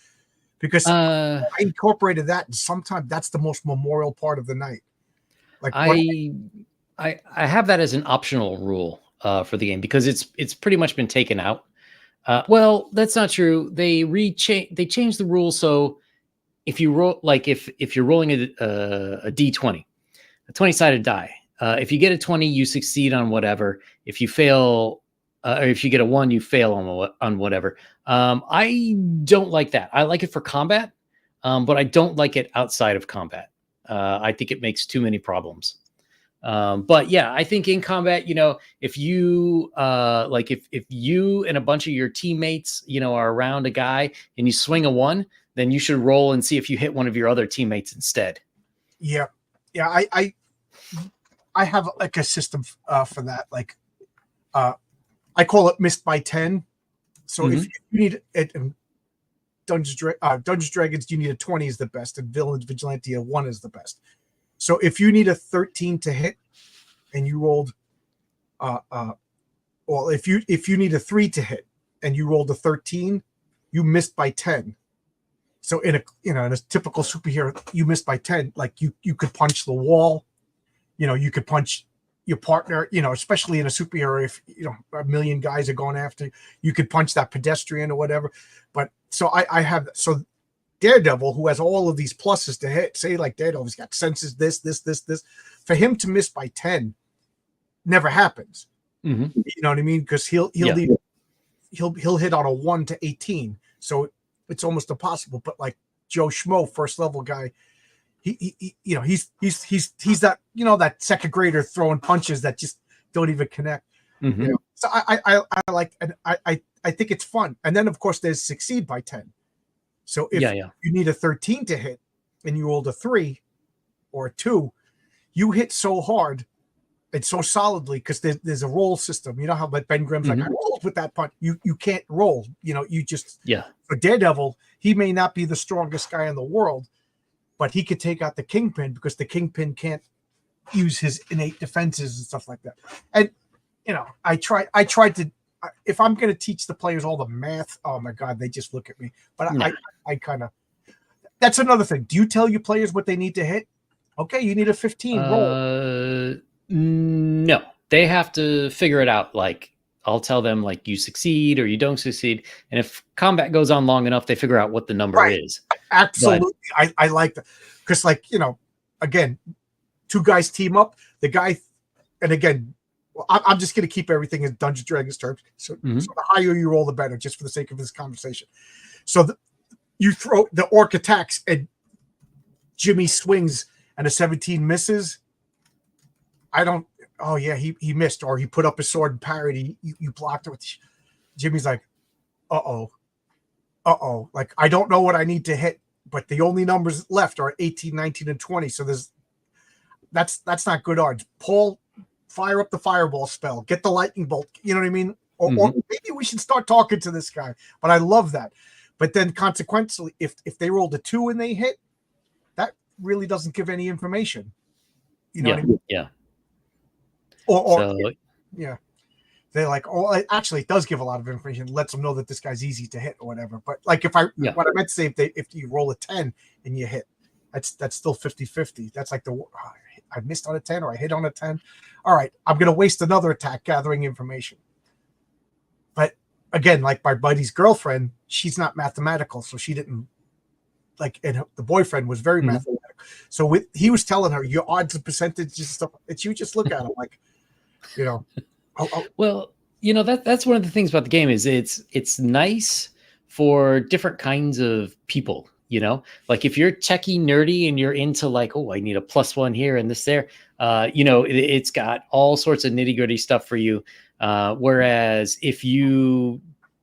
Because I incorporated that, and sometimes that's the most memorial part of the night. Like I have that as an optional rule for the game because it's pretty much been taken out. Well, that's not true. They changed the rules so if you roll, like if you're rolling a D20, a 20-sided die, if you get a 20, you succeed on whatever. If you fail, or if you get a 1, you fail on whatever. I don't like that. I like it for combat, but I don't like it outside of combat. I think it makes too many problems. But yeah, I think in combat, if you like if you and a bunch of your teammates, are around a guy and you swing a 1, then you should roll and see if you hit one of your other teammates instead. Yeah. I have like a system for that. Like I call it missed by 10. So if you need it, Dungeons Dragons, you need a 20 is the best, and Villains Vigilante a 1 is the best. So if you need a 13 to hit, and you rolled, well, if you need a 3 to hit, and you rolled a 13, you missed by 10. So in a typical superhero, you missed by 10. Like you could punch the wall, you could punch your partner, especially in a superhero, if a million guys are going after you could punch that pedestrian or whatever. But so I have Daredevil, who has all of these pluses to hit, say like Daredevil, he's got senses, this. For him to miss by 10 never happens. You know what I mean? Because he'll hit on a 1 to 18. So it's almost impossible. But like Joe Schmo, first level guy, he's that that second grader throwing punches that just don't even connect. So I like, and I think it's fun. And then of course there's succeed by 10. So if you need a 13 to hit and you rolled a 3 or a 2, you hit so hard and so solidly because there's a roll system. You know how Ben Grimm's like, I rolled with that punch. You can't roll. You just For Daredevil, he may not be the strongest guy in the world, but he could take out the Kingpin because the Kingpin can't use his innate defenses and stuff like that. And I tried to. If I'm going to teach the players all the math, oh my God, they just look at me. But I kind of. That's another thing. Do you tell your players what they need to hit? Okay, you need a 15. Roll. No, they have to figure it out. Like I'll tell them, like you succeed or you don't succeed, and if combat goes on long enough, they figure out what the number is. Absolutely, I like that because, like again, 2 guys team up. The guy, and again. I'm just going to keep everything in Dungeons Dragons terms. So the higher you roll, the better, just for the sake of this conversation. So you throw the orc attacks and Jimmy swings and a 17 misses. I don't. Oh yeah, he missed, or he put up his sword and parried. You blocked it with. Jimmy's like, uh-oh. Like I don't know what I need to hit, but the only numbers left are 18, 19, and 20. So that's not good odds. Paul. Fire up the fireball spell, get the lightning bolt. You know what I mean? Or maybe we should start talking to this guy. But I love that. But then consequently, if they rolled a 2 and they hit, that really doesn't give any information. You know what I mean? Yeah. Yeah. They're like, oh, actually, it does give a lot of information. It lets them know that this guy's easy to hit or whatever. But like what I meant to say, if you roll a 10 and you hit, that's still 50-50. That's like I missed on a 10 or I hit on a 10. All right, I'm going to waste another attack gathering information. But again, like my buddy's girlfriend, she's not mathematical, so she didn't and the boyfriend was very mathematical. So he was telling her your odds and percentages and stuff, and you just look at him like, Well, that's one of the things about the game is it's nice for different kinds of people. Like if you're techie nerdy and you're into like, oh, I need a +1 here and this there, it's got all sorts of nitty gritty stuff for you. Whereas if you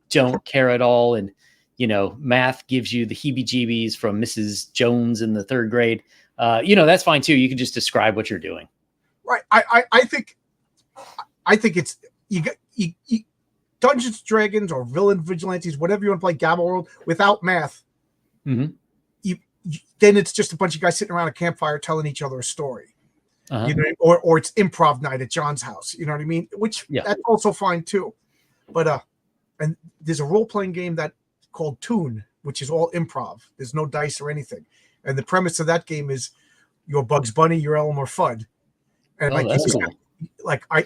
don't care at all and, math gives you the heebie-jeebies from Mrs. Jones in the 3rd grade, that's fine too. You can just describe what you're doing. Right. I think it's, you Dungeons Dragons or Villain Vigilantes, whatever you want to play, Gamma World without math. Then it's just a bunch of guys sitting around a campfire telling each other a story, or it's improv night at John's house. You know what I mean? Which that's also fine too. But and there's a role playing game that called Toon, which is all improv. There's no dice or anything, and the premise of that game is you're Bugs Bunny, you're Elmer Fudd, and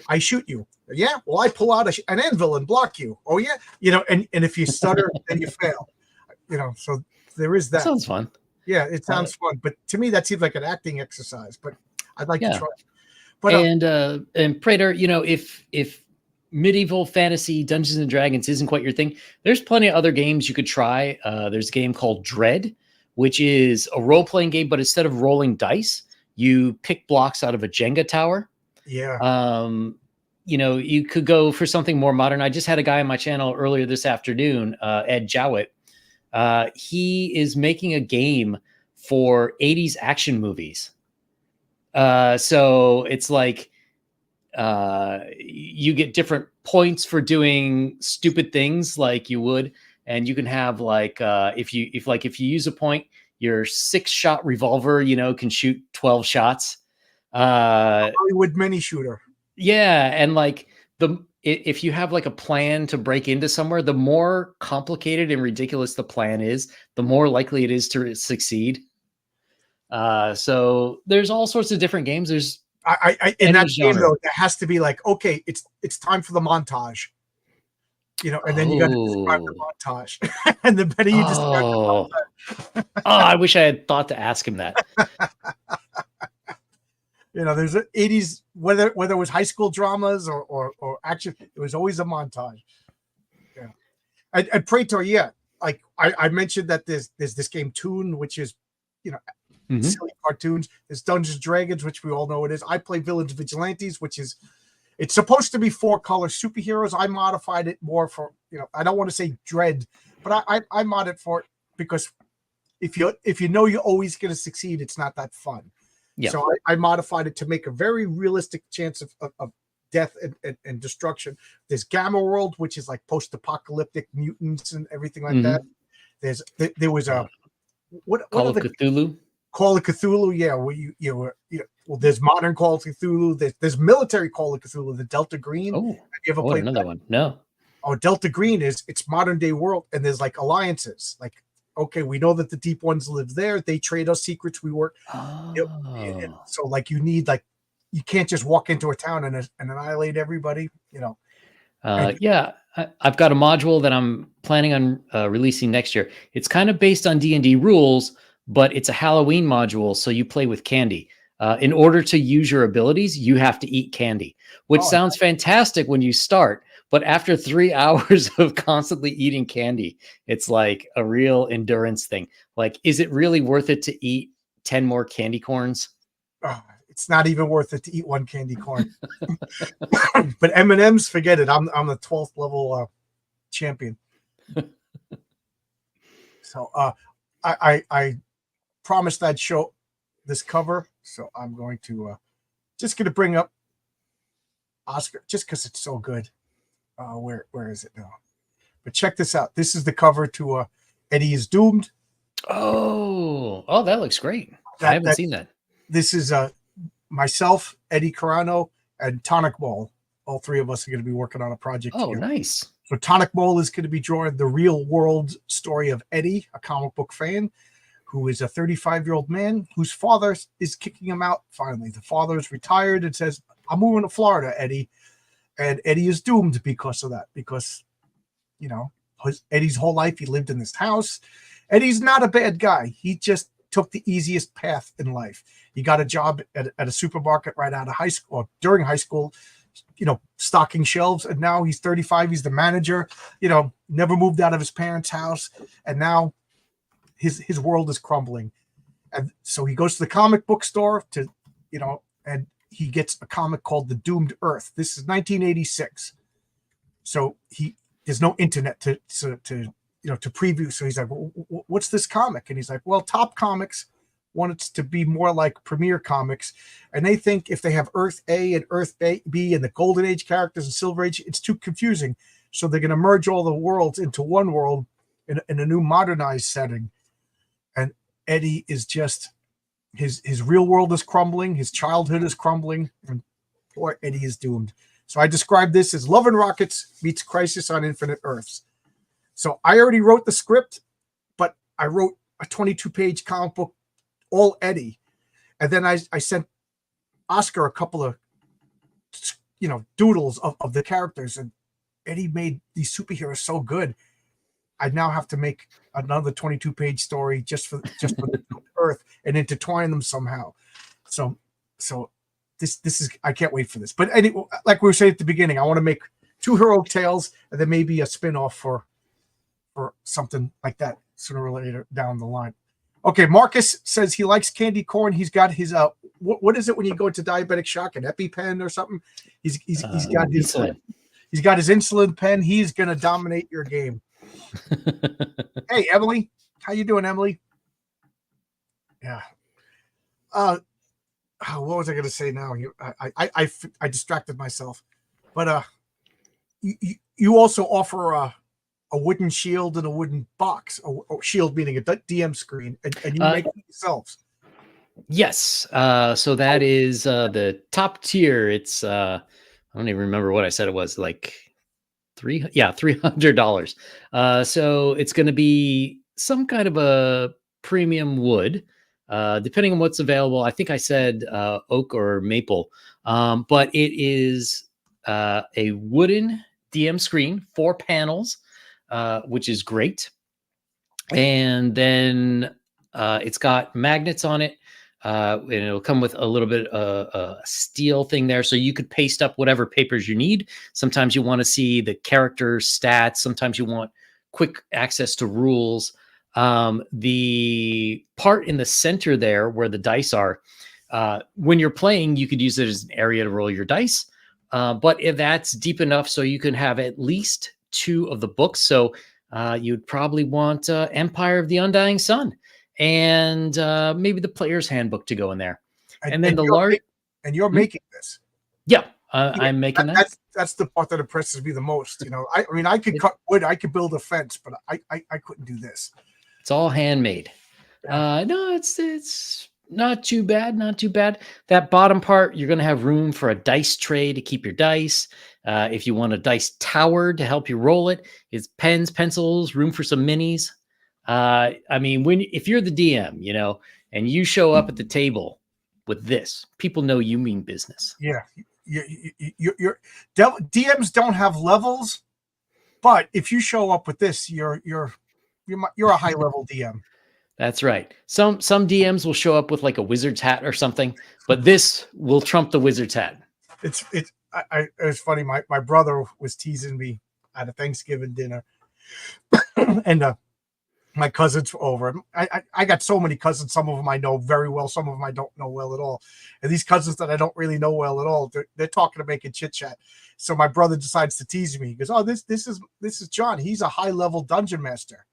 I shoot you. Yeah, well I pull out an anvil and block you. Oh yeah, and if you stutter, then you fail. So. There is that. Sounds fun. Yeah, it sounds fun. But to me, that seems like an acting exercise. But I'd like to try it. But And Prater, if medieval fantasy Dungeons and Dragons isn't quite your thing, there's plenty of other games you could try. There's a game called Dread, which is a role-playing game, but instead of rolling dice, you pick blocks out of a Jenga tower. yeah, You could go for something more modern. I just had a guy on my channel earlier this afternoon, Ed Jowett. He is making a game for 80s action movies. So it's like you get different points for doing stupid things like you would, and you can have like if you use a point, your 6-shot revolver, can shoot 12 shots. Hollywood mini shooter. Yeah, and like if you have like a plan to break into somewhere, the more complicated and ridiculous the plan is, the more likely it is to succeed. So there's all sorts of different games. There's In that game though, there has to be like, okay, it's time for the montage, and then you got to describe the montage, and the better you describe the montage. I wish I had thought to ask him that. There's 80s, whether it was high school dramas or action, it was always a montage. Yeah, and Praetor, yeah, like I mentioned that there's this game Toon, which is silly cartoons. There's Dungeons and Dragons, which we all know it is. I play Villains Vigilantes, which is it's supposed to be 4-color superheroes. I modified it more for I don't want to say dread, but I mod it for it because if you know you're always going to succeed, it's not that fun. Yeah. So I modified it to make a very realistic chance of death and destruction. There's Gamma World, which is like post-apocalyptic mutants and everything like that. There was a Call of Cthulhu. Call of Cthulhu, yeah. Well, there's modern Call of Cthulhu. There's military Call of Cthulhu, the Delta Green. Oh, have you ever played another one? No. Oh, Delta Green it's modern day world, and there's like alliances. Like, okay, we know that the Deep Ones live there. They trade us secrets. We work. Oh. So like you can't just walk into a town and annihilate everybody. Yeah, I've got a module that I'm planning on releasing next year. It's kind of based on D&D rules, but it's a Halloween module, so you play with candy. In order to use your abilities, you have to eat candy, which sounds fantastic when you start, but after 3 hours of constantly eating candy, it's like a real endurance thing. Like, is it really worth it to eat 10 more candy corns? It's not even worth it to eat one candy corn. But M&M's, forget it. I'm the 12th level champion. So I promised I'd show this cover, so I'm going to just going to bring up Oscar just because it's so good. Where is it now? But check this out. This is the cover to Eddie is Doomed. Oh, that looks great. I haven't seen that. This is myself, Eddie Carano, and Tonic Ball. All three of us are going to be working on a project. Oh, together. Nice. So Tonic Ball is going to be drawing the real world story of Eddie, a comic book fan, who is a 35-year-old man whose father is kicking him out. Finally, the father is retired and says, "I'm moving to Florida, Eddie." And Eddie is doomed because of that, because, Eddie's whole life he lived in this house. Eddie's not a bad guy. He just took the easiest path in life. He got a job at a supermarket right out of high school, or during high school, stocking shelves. And now he's 35. He's the manager, never moved out of his parents' house. And now his world is crumbling. And so he goes to the comic book store and he gets a comic called The Doomed Earth. This is 1986. So there's no internet to preview. So he's like, what's this comic? And he's like, well, Top Comics want it to be more like Premier Comics. And they think if they have Earth A and Earth B and the Golden Age characters and Silver Age, it's too confusing. So they're going to merge all the worlds into one world in a new modernized setting. And Eddie is just, his real world is crumbling. His childhood is crumbling. And poor Eddie is doomed. So I describe this as Love and Rockets meets Crisis on Infinite Earths. So I already wrote the script, but I wrote a 22-page comic book, all Eddie. And then I sent Oscar a couple of, doodles of the characters. And Eddie made these superheroes so good. I now have to make another 22-page story just for the Earth and intertwine them somehow. So this is I can't wait for this. But anyway, like we were saying at the beginning, I want to make 2 heroic tales and then maybe a spin-off for something like that sooner or later down the line. Okay, Marcus says he likes candy corn. He's got his what is it when you go into diabetic shock, an EpiPen or something? He's got his insulin. He's got his insulin pen. He's gonna dominate your game. Hey, Emily, how you doing, Emily? Yeah. What was I gonna say now? I distracted myself. But you also offer a wooden shield and a wooden box. A shield meaning a DM screen, and you make it yourselves. Yes. So that is the top tier. It's I don't even remember what I said it was, like $300. So it's going to be some kind of a premium wood, depending on what's available. I think I said oak or maple, but it is a wooden DM screen, 4 panels, which is great. And then it's got magnets on it. And it'll come with a little bit of a steel thing there. So you could paste up whatever papers you need. Sometimes you want to see the character stats. Sometimes you want quick access to rules. The part in the center there where the dice are, when you're playing, you could use it as an area to roll your dice. But if that's deep enough so you can have at least 2 of the books. So you'd probably want Empire of the Undying Sun and maybe the player's handbook to go in there. And then the large... And you're making this. Yeah, I'm making that. That's the part that impresses me the most. I mean, I could cut wood, I could build a fence, but I couldn't do this. It's all handmade. Yeah. No, it's not too bad. Not too bad. That bottom part, you're going to have room for a dice tray to keep your dice. If you want a dice tower to help you roll it, it's pens, pencils, room for some minis. I mean, if you're the DM, and you show up at the table with this, people know you mean business. Yeah, you're DMs don't have levels, but if you show up with this, you're a high level DM. That's right. Some DMs will show up with like a wizard's hat or something, but this will trump the wizard's hat. It's funny. My brother was teasing me at a Thanksgiving dinner, and my cousins were over. I got so many cousins. Some of them I know very well. Some of them I don't know well at all. And these cousins that I don't really know well at all, they're talking to making chit chat. So my brother decides to tease me. He goes, "Oh, this is John. He's a high level dungeon master."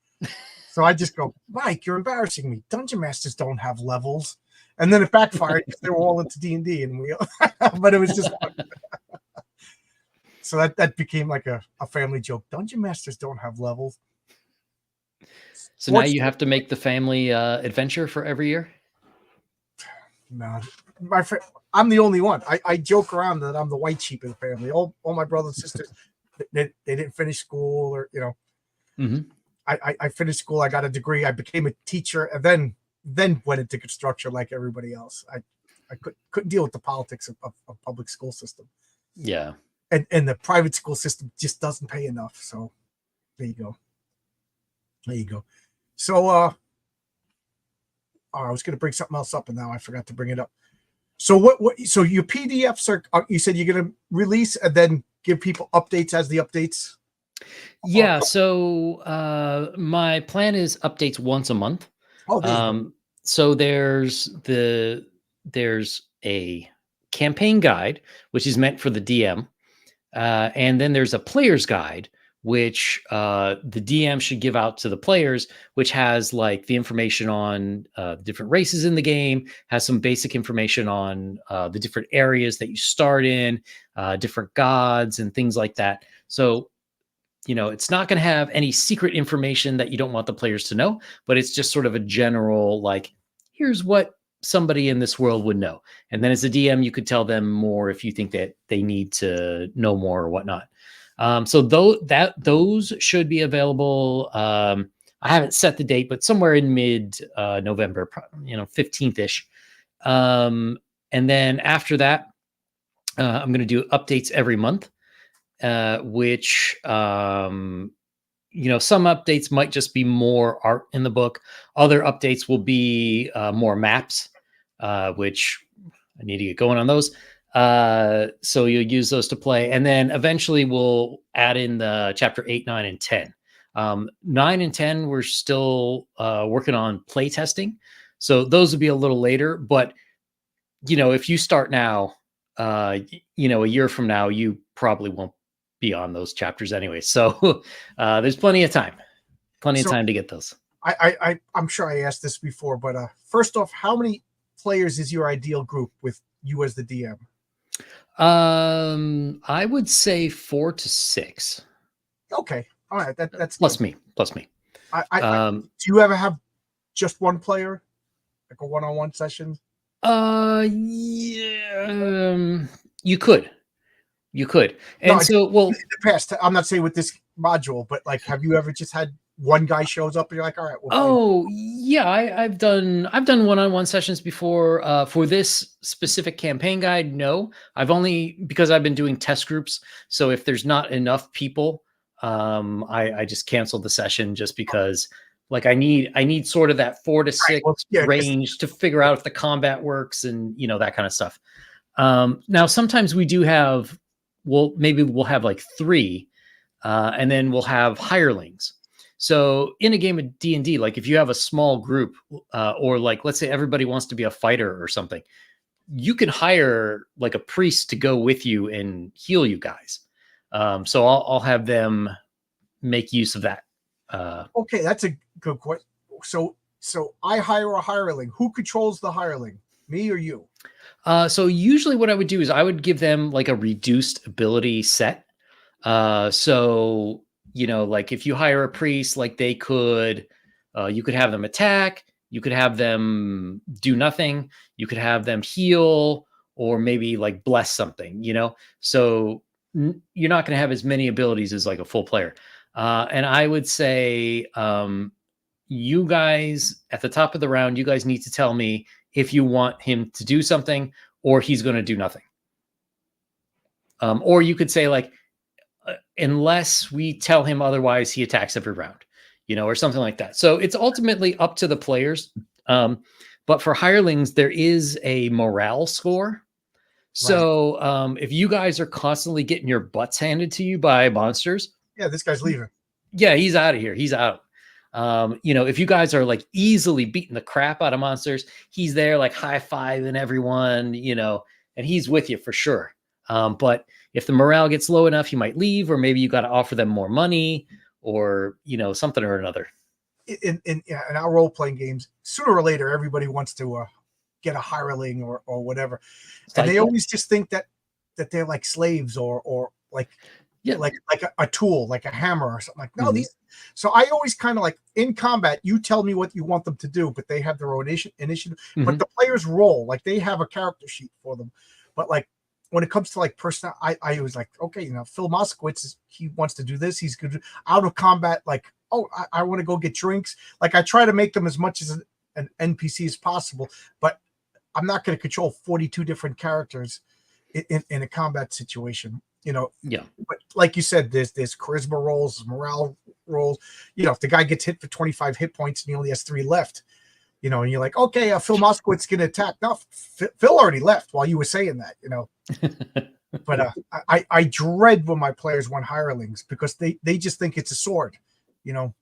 So I just go, "Mike, you're embarrassing me. Dungeon masters don't have levels." And then it backfired because they were all into D&D, but it was just fun. So that became like a family joke. Dungeon masters don't have levels. So now you have to make the family adventure for every year? No, I'm the only one. I joke around that I'm the white sheep of the family. All my brothers and sisters, they didn't finish school, or Mm-hmm. I finished school. I got a degree. I became a teacher, and then went into construction like everybody else. I couldn't deal with the politics of public school system. Yeah, and the private school system just doesn't pay enough. So there you go. So I was going to bring something else up, and now I forgot to bring it up. So so your PDFs are, you said you're going to release and then give people updates as the updates? Yeah. So my plan is updates once a month. So there's a campaign guide, which is meant for the DM. And then there's a player's guide, which the DM should give out to the players, which has like the information on the different races in the game, has some basic information on the different areas that you start in, different gods and things like that. So, it's not going to have any secret information that you don't want the players to know, but it's just sort of a general, like, here's what somebody in this world would know. And then as a DM, you could tell them more if you think that they need to know more or whatnot. So those should be available. I haven't set the date, but somewhere in mid November, 15th ish. And then after that, I'm going to do updates every month, which, some updates might just be more art in the book. Other updates will be more maps, which I need to get going on those. So you'll use those to play, and then eventually we'll add in the chapter 8, 9, and 10. 9 and 10, we're still working on play testing, so those will be a little later. But if you start now, a year from now, you probably won't be on those chapters anyway. So there's plenty of time to get those. I'm sure I asked this before, but first off, how many players is your ideal group with you as the DM? I would say 4 to 6. Okay, all right, that's plus good. me. Do you ever have just one player, like a one-on-one session? Yeah, you could. And No, so, in the past, I'm not saying with this module, but like, have you ever just had one guy shows up and you're like, all right, we'll oh yeah, I've done one-on-one sessions before. For this specific campaign guide, no, because I've been doing test groups. So if there's not enough people, I just canceled the session just because, like, I need sort of that 4 to 6 range to figure out if the combat works and that kind of stuff. Now sometimes we do have, maybe we'll have like 3, and then we'll have hirelings. So in a game of D&D, like if you have a small group, or like, let's say everybody wants to be a fighter or something, you can hire like a priest to go with you and heal you guys. So I'll have them make use of that. Okay, that's a good question. So I hire a hireling. Who controls the hireling? Me or you? So usually what I would do is I would give them like a reduced ability set. So like if you hire a priest, like they could, you could have them attack, you could have them do nothing, you could have them heal, or maybe like bless something, so you're not going to have as many abilities as like a full player. And I would say, you guys at the top of the round, you guys need to tell me if you want him to do something or he's going to do nothing. Or you could say like, unless we tell him otherwise, he attacks every round, or something like that. So it's ultimately up to the players. But for hirelings, there is a morale score. So if you guys are constantly getting your butts handed to you by monsters, this guy's leaving. Yeah, he's out of here. He's out. If you guys are like easily beating the crap out of monsters, he's there like high-fiving everyone, and he's with you for sure. But if the morale gets low enough, you might leave, or maybe you got to offer them more money, or something or another. In our role-playing games, sooner or later, everybody wants to get a hireling or whatever, and they always just think that they're like slaves or like a tool, like a hammer or something. Like, no, these. So I always kind of like, in combat, you tell me what you want them to do, but they have their own initiative. But the players roll, like they have a character sheet for them. But like when it comes to like personal, I was like, okay, Phil Moskowitz, he wants to do this. He's good out of combat. Like, oh, I want to go get drinks. Like I try to make them as much as an NPC as possible, but I'm not going to control 42 different characters in a combat situation. Yeah. But like you said, there's charisma rolls, morale rolls. If the guy gets hit for 25 hit points and he only has 3 left, and you're like, okay, Phil Moskowitz going to attack. No, Phil already left while you were saying that, But I dread when my players want hirelings because they just think it's a sword, and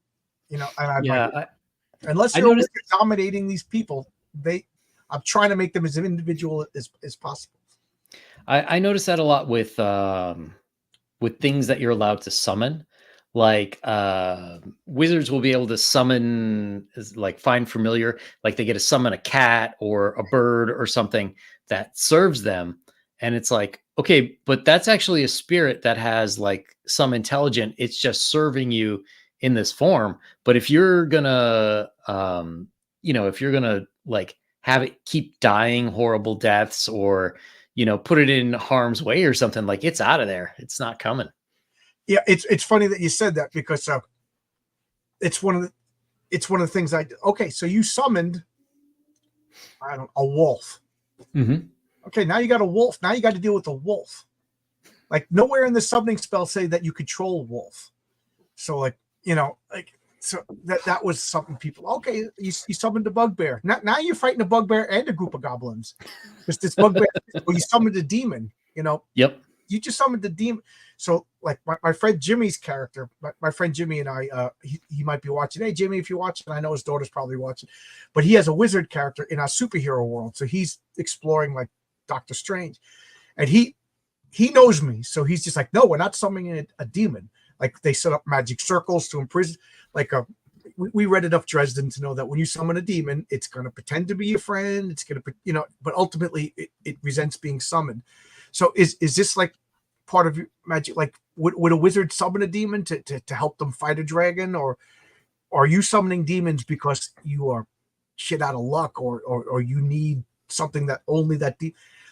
unless you're dominating these people, I'm trying to make them as individual as possible. I notice that a lot with things that you're allowed to summon. Like wizards will be able to summon, like find familiar, like they get to summon a cat or a bird or something that serves them. And it's like, okay, but that's actually a spirit that has like some intelligence. It's just serving you in this form. But if you're gonna, if you're gonna like have it keep dying horrible deaths, or put it in harm's way or something, like it's out of there. It's not coming. Yeah, it's funny that you said that because it's one of the things I. Okay, so you summoned, a wolf. Okay, now you got a wolf. Now you got to deal with the wolf. Like nowhere in the summoning spell say that you control wolf. So like So that was something people. Okay, you summoned a bugbear. Now you're fighting a bugbear and a group of goblins. Because this bugbear, well, you summoned a demon. You know, Yep. you just summoned the demon. So like my friend Jimmy's character, my friend Jimmy and I, he might be watching. Hey Jimmy, if you're watching, I know his daughter's probably watching, but he has a wizard character in our superhero world. So he's exploring like Doctor Strange, and he knows me. So he's just like, no, we're not summoning a demon. Like they set up magic circles to imprison. Like we read enough Dresden to know that when you summon a demon, it's going to pretend to be your friend. It's going to, but ultimately it resents being summoned. So is this like part of your magic? Like would a wizard summon a demon to help them fight a dragon, or are you summoning demons because you are shit out of luck, or you need something that only that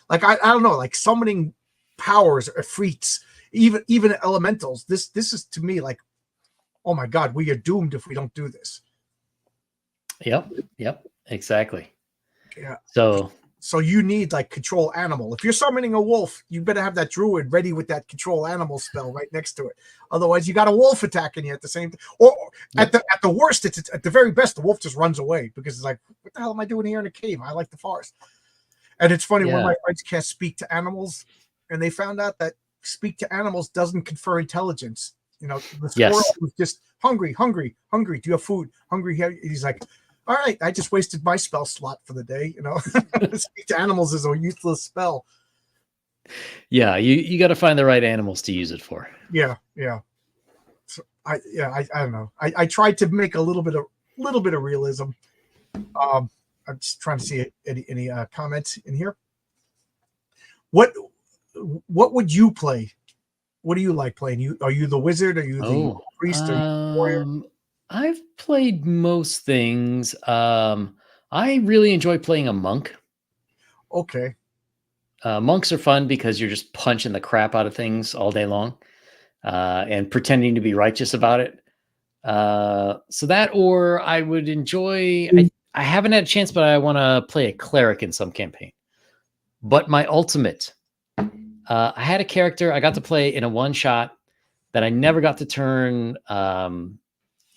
like I don't know, like summoning powers or freaks, even elementals. This is to me like, oh my God, we are doomed if we don't do this. Yep, exactly. Yeah. So you need like control animal. If you're summoning a wolf, you better have that druid ready with that control animal spell right next to it. Otherwise, you got a wolf attacking you at the same time. Or at the worst, it's at the very best, the wolf just runs away because it's like, what the hell am I doing here in a cave? I like the forest. And it's funny, one of my friends cast speak to animals, and they found out that speak to animals doesn't confer intelligence. The squirrel was just hungry. Do you have food? Hungry. He's like, all right, I just wasted my spell slot for the day. Speak to animals is a useless spell. Yeah, you got to find the right animals to use it for. Yeah. So I don't know. I tried to make a little bit of realism. I'm just trying to see any comments in here. What would you play? What do you like playing? Are you the wizard? Are you the priest? Are you the warrior? I've played most things. I really enjoy playing a monk. Okay. Monks are fun because you're just punching the crap out of things all day long, and pretending to be righteous about it. So that, or I would enjoy. I haven't had a chance, but I want to play a cleric in some campaign. But my ultimate, I had a character I got to play in a one shot that I never got to turn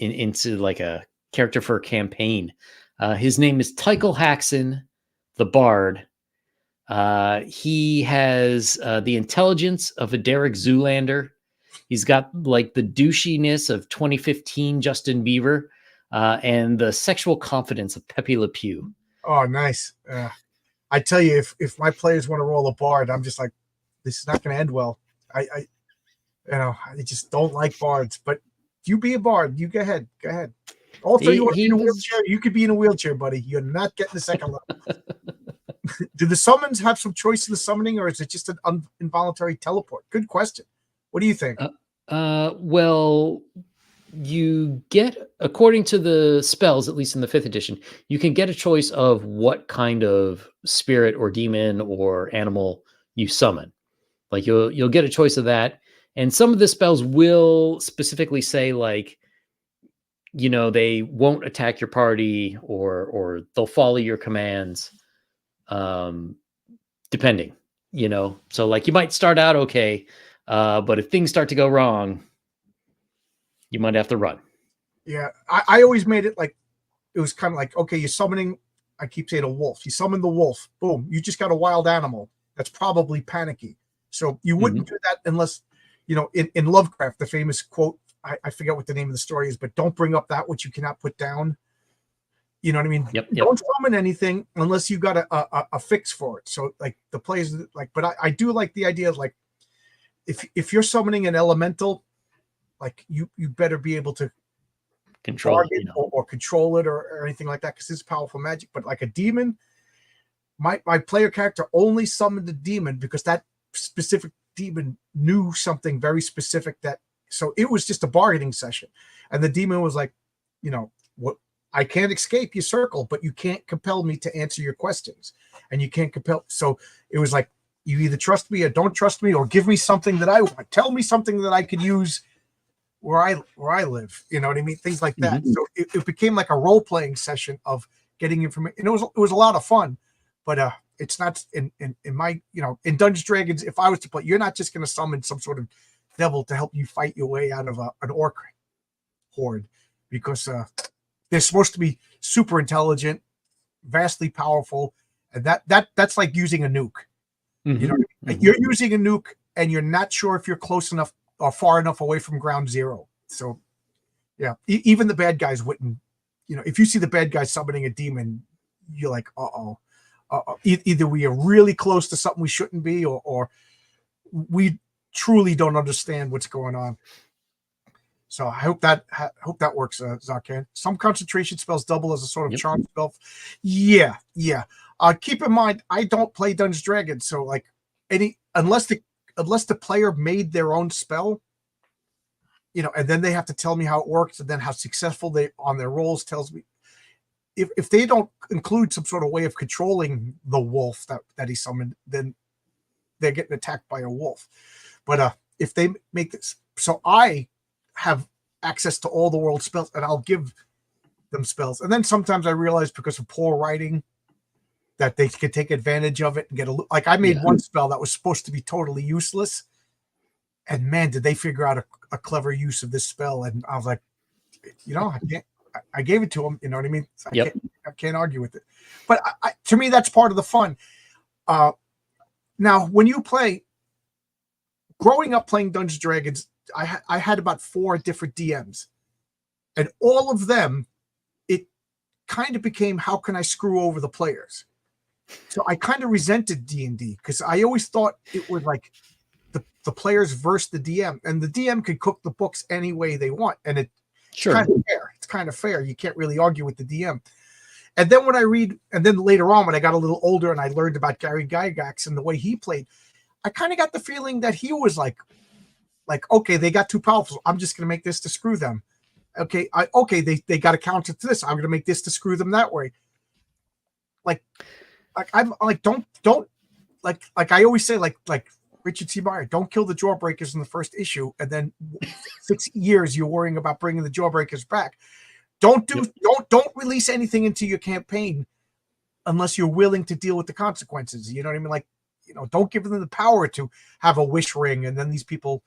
into like a character for a campaign. His name is Tycho Haxon, the Bard. He has the intelligence of a Derek Zoolander. He's got like the douchiness of 2015 Justin Bieber, and the sexual confidence of Pepe Le Pew. Oh, nice. I tell you, if my players want to roll a Bard, I'm just like, this is not going to end well. I just don't like bards. But you be a bard. You go ahead. Also, you want to be in a wheelchair? You could be in a wheelchair, buddy. You're not getting the second level. Do the summons have some choice in the summoning, or is it just an involuntary teleport? Good question. What do you think? Well, you get, according to the spells, at least in the 5th edition, you can get a choice of what kind of spirit or demon or animal you summon. Like you'll get a choice of that. And some of the spells will specifically say like, they won't attack your party or they'll follow your commands. Depending, so like you might start out okay, but if things start to go wrong, you might have to run. Yeah, I always made it like, it was kind of like, okay, you're summoning, I keep saying a wolf. You summon the wolf, boom, you just got a wild animal that's probably panicky. So you wouldn't do that unless, in Lovecraft, the famous quote, I forget what the name of the story is, but don't bring up that which you cannot put down. You know what I mean? Yep. Don't summon anything unless you got a fix for it. So like the players like, but I do like the idea of like, if you're summoning an elemental, like you better be able to control it, or control it or anything like that, because it's powerful magic. But like a demon, my player character only summoned a demon because that specific demon knew something very specific, so it was just a bargaining session. And the demon was like, what, I can't escape your circle, but you can't compel me to answer your questions. And you can't compel. So it was like, you either trust me or don't trust me, or give me something that I want. Tell me something that I could use where I live. You know what I mean? Things like that. So it became like a role-playing session of getting information. And it was a lot of fun, but it's not in my, in Dungeons Dragons, if I was to play, you're not just going to summon some sort of devil to help you fight your way out of an orc horde. because they're supposed to be super intelligent, vastly powerful, and that's like using a nuke. You know, you're using a nuke, and you're not sure if you're close enough or far enough away from ground zero. So, yeah, even the bad guys wouldn't. You know, if you see the bad guy summoning a demon, you're like, either we are really close to something we shouldn't be, or we truly don't understand what's going on. So I hope that works, Zarkan. Some concentration spells double as a sort of charm spell. Yeah. Keep in mind, I don't play Dungeons & Dragons, so like unless the player made their own spell, you know, and then they have to tell me how it works, and then how successful they on their rolls tells me. If they don't include some sort of way of controlling the wolf that he summoned, then they're getting attacked by a wolf. But if they make this, so I have access to all the world spells, and I'll give them spells. And then sometimes I realize, because of poor writing, that they could take advantage of it and get like I made one spell that was supposed to be totally useless, and man, did they figure out a clever use of this spell. And I was like, you know, I gave it to them. You know what I mean? So I can't argue with it. But to me, that's part of the fun. Now, when you play, growing up playing Dungeons & Dragons, I had about 4 different DMs, and all of them, it kind of became, how can I screw over the players? So I kind of resented D&D, because I always thought it was like the players versus the DM, and the DM could cook the books any way they want, and it's kind of fair. It's kind of fair. You can't really argue with the DM. And then then later on, when I got a little older and I learned about Gary Gygax and the way he played, I kind of got the feeling that he was like, okay, they got too powerful. I'm just going to make this to screw them. Okay, they got to counter to this. I'm going to make this to screw them that way. Like I'm like, don't like I always say, like Richard C. Meyer, don't kill the Jawbreakers in the first issue, and then 6 years you're worrying about bringing the Jawbreakers back. Don't release anything into your campaign unless you're willing to deal with the consequences. You know what I mean? Like, you know, don't give them the power to have a wish ring, and then these people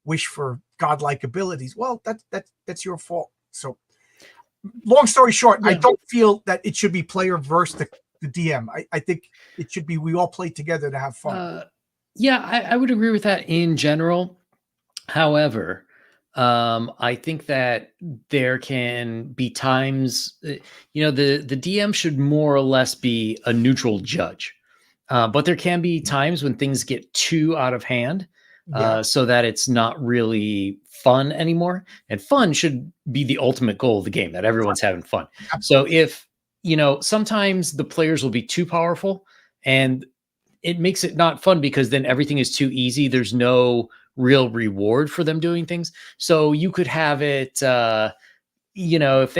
wish for godlike abilities. Well, that's your fault. So, long story short, I don't feel that it should be player versus the DM. I think it should be, we all play together to have fun. I would agree with that in general. However, I think that there can be times, you know, the DM should more or less be a neutral judge. But there can be times when things get too out of hand, so that it's not really fun anymore. And fun should be the ultimate goal of the game, that everyone's having fun. Absolutely. So if, you know, sometimes the players will be too powerful, and it makes it not fun, because then everything is too easy. There's no real reward for them doing things. So you could have it, you know, if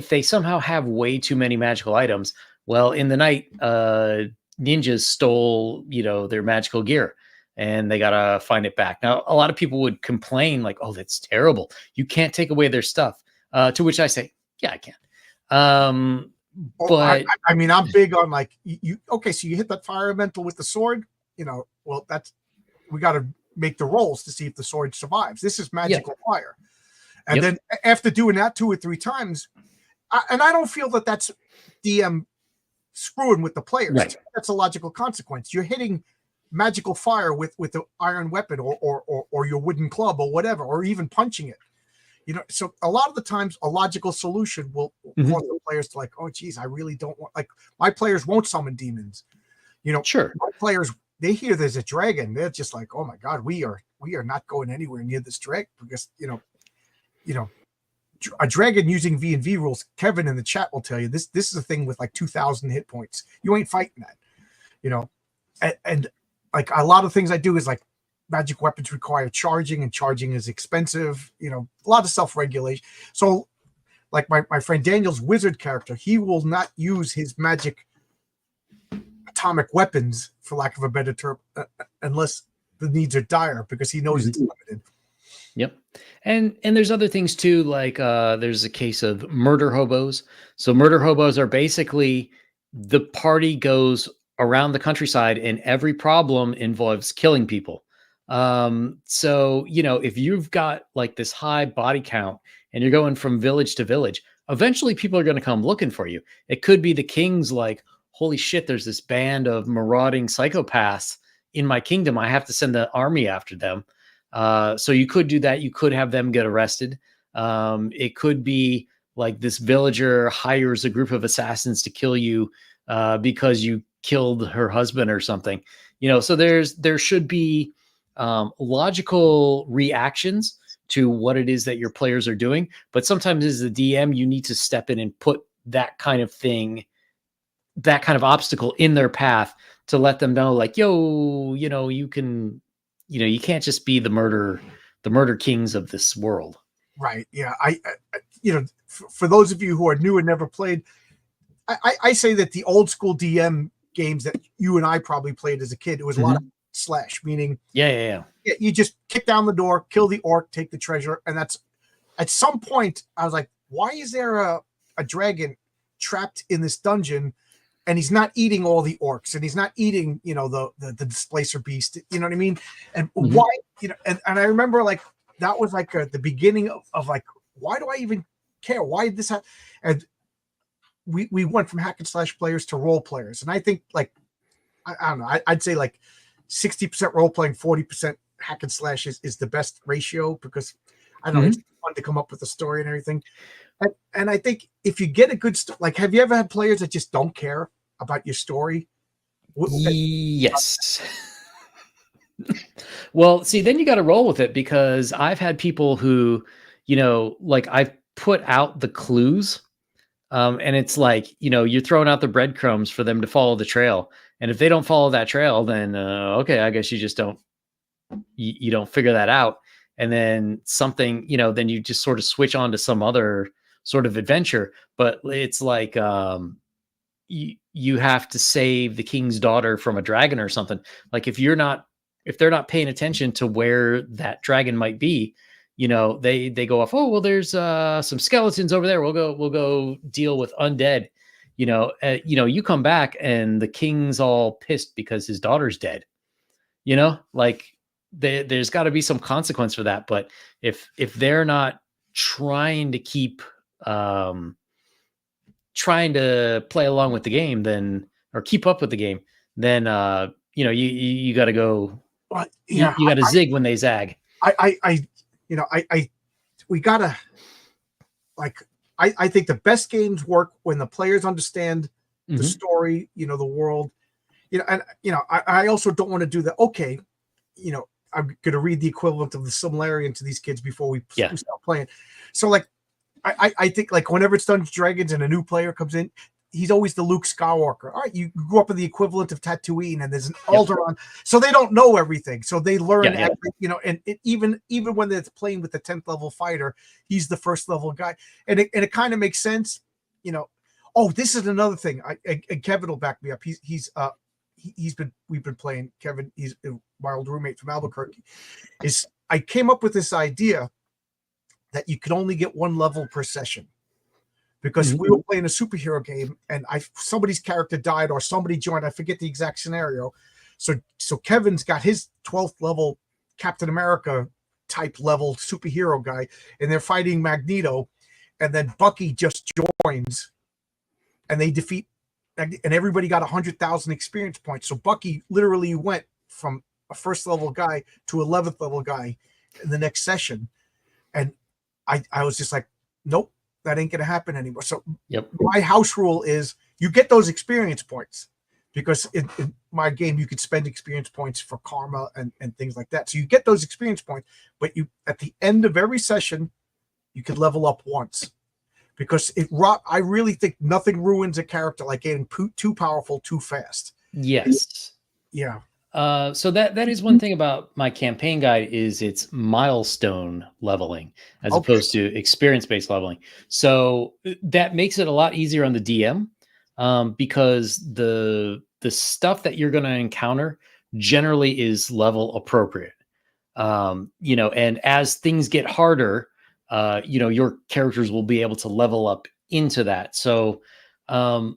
they somehow have way too many magical items, well, in the night, ninjas stole, you know, their magical gear, and they got to find it back. Now, a lot of people would complain like, oh, that's terrible. You can't take away their stuff. To which I say, yeah, I can. But I mean, I'm big on like, okay, so you hit that fire elemental with the sword, you know, well, we got to make the rolls to see if the sword survives. This is magical fire. And then after doing that 2 or 3 times, I don't feel that that's DM screwing with the players. Right. That's a logical consequence. You're hitting magical fire with the iron weapon or your wooden club or whatever, or even punching it. You know, so a lot of the times a logical solution will cause the players to like, oh, geez, I really don't want, like, my players won't summon demons. You know, my players, they hear there's a dragon, they're just like, oh my God, we are not going anywhere near this dragon, because you know, a dragon using V&V rules. Kevin in the chat will tell you this is a thing with like 2,000 hit points. You ain't fighting that, you know, and like a lot of things I do is like, magic weapons require charging, and charging is expensive, you know, a lot of self-regulation. So like my friend Daniel's wizard character, he will not use his magic atomic weapons, for lack of a better term, unless the needs are dire, because he knows it's limited. Yep. And there's other things too, like there's a case of murder hobos. So murder hobos are basically, the party goes around the countryside, and every problem involves killing people. So, if you've got like this high body count and you're going from village to village, eventually people are going to come looking for you. It could be the king's like, holy shit, there's this band of marauding psychopaths in my kingdom. I have to send the army after them. So you could do that. You could have them get arrested. It could be like this villager hires a group of assassins to kill you because you killed her husband or something. So there should be logical reactions to what it is that your players are doing. But sometimes as the DM, you need to step in and put that kind of thing, that kind of obstacle in their path to let them know like, yo, you can't just be the murder kings of this world. Right. Yeah. For those of you who are new and never played, I say that the old school DM games that you and I probably played as a kid, it was a lot of slash, meaning yeah, you just kick down the door, kill the orc, take the treasure. And that's, at some point I was like, why is there a dragon trapped in this dungeon and he's not eating all the orcs and he's not eating, the displacer beast, you know what I mean? And why, and I remember like, that was like the beginning of like, why do I even care? Why did this happen? And we went from hack and slash players to role players. And I think like, I don't know, I'd say like 60% role playing, 40% hack and slash is the best ratio, because I don't know, it's fun to come up with a story and everything. And I think if you get a good like, have you ever had players that just don't care about your story? Yes. Well, see, then you got to roll with it, because I've had people who, like I've put out the clues. And it's like, you're throwing out the breadcrumbs for them to follow the trail. And if they don't follow that trail, then, okay, I guess you just don't, you don't figure that out. And then something, then you just sort of switch on to some other sort of adventure. But it's like, you have to save the king's daughter from a dragon or something. Like if they're not paying attention to where that dragon might be, they go off, oh, well, there's some skeletons over there. We'll go deal with undead. You come back and the king's all pissed because his daughter's dead. Like there's got to be some consequence for that. But if they're not trying to keep trying to play along with the game, then, or keep up with the game, then you got to go. You got to zig when they zag. We gotta, like, I think the best games work when the players understand the story, the world, and I also don't want to do that. Okay, I'm gonna read the equivalent of the Silmarillion to these kids before we start playing. So like, I think like whenever it's Dungeons and Dragons and a new player comes in, he's always the Luke Skywalker. All right, you grew up in the equivalent of Tatooine, and there's an Alderaan, so they don't know everything. So they learn, and even when they're playing with the 10th level fighter, he's the first level guy, and it kind of makes sense, Oh, this is another thing. And Kevin will back me up. We've been playing. Kevin, he's my old roommate from Albuquerque. I came up with this idea that you could only get one level per session, because we were playing a superhero game and somebody's character died or somebody joined. I forget the exact scenario. So Kevin's got his 12th level Captain America type level superhero guy, and they're fighting Magneto, and then Bucky just joins and they defeat, and everybody got 100,000 experience points. So Bucky literally went from a first level guy to 11th level guy in the next session. And I was just like, nope, that ain't going to happen anymore. So my house rule is you get those experience points, because in my game, you could spend experience points for karma and things like that. So you get those experience points, but at the end of every session, you could level up once, because I really think nothing ruins a character like getting too powerful too fast. Yes. Yeah. So that is one thing about my campaign guide, is it's milestone leveling as opposed to experience-based leveling. So that makes it a lot easier on the DM, because the stuff that you're going to encounter generally is level appropriate. And as things get harder, your characters will be able to level up into that. So I'm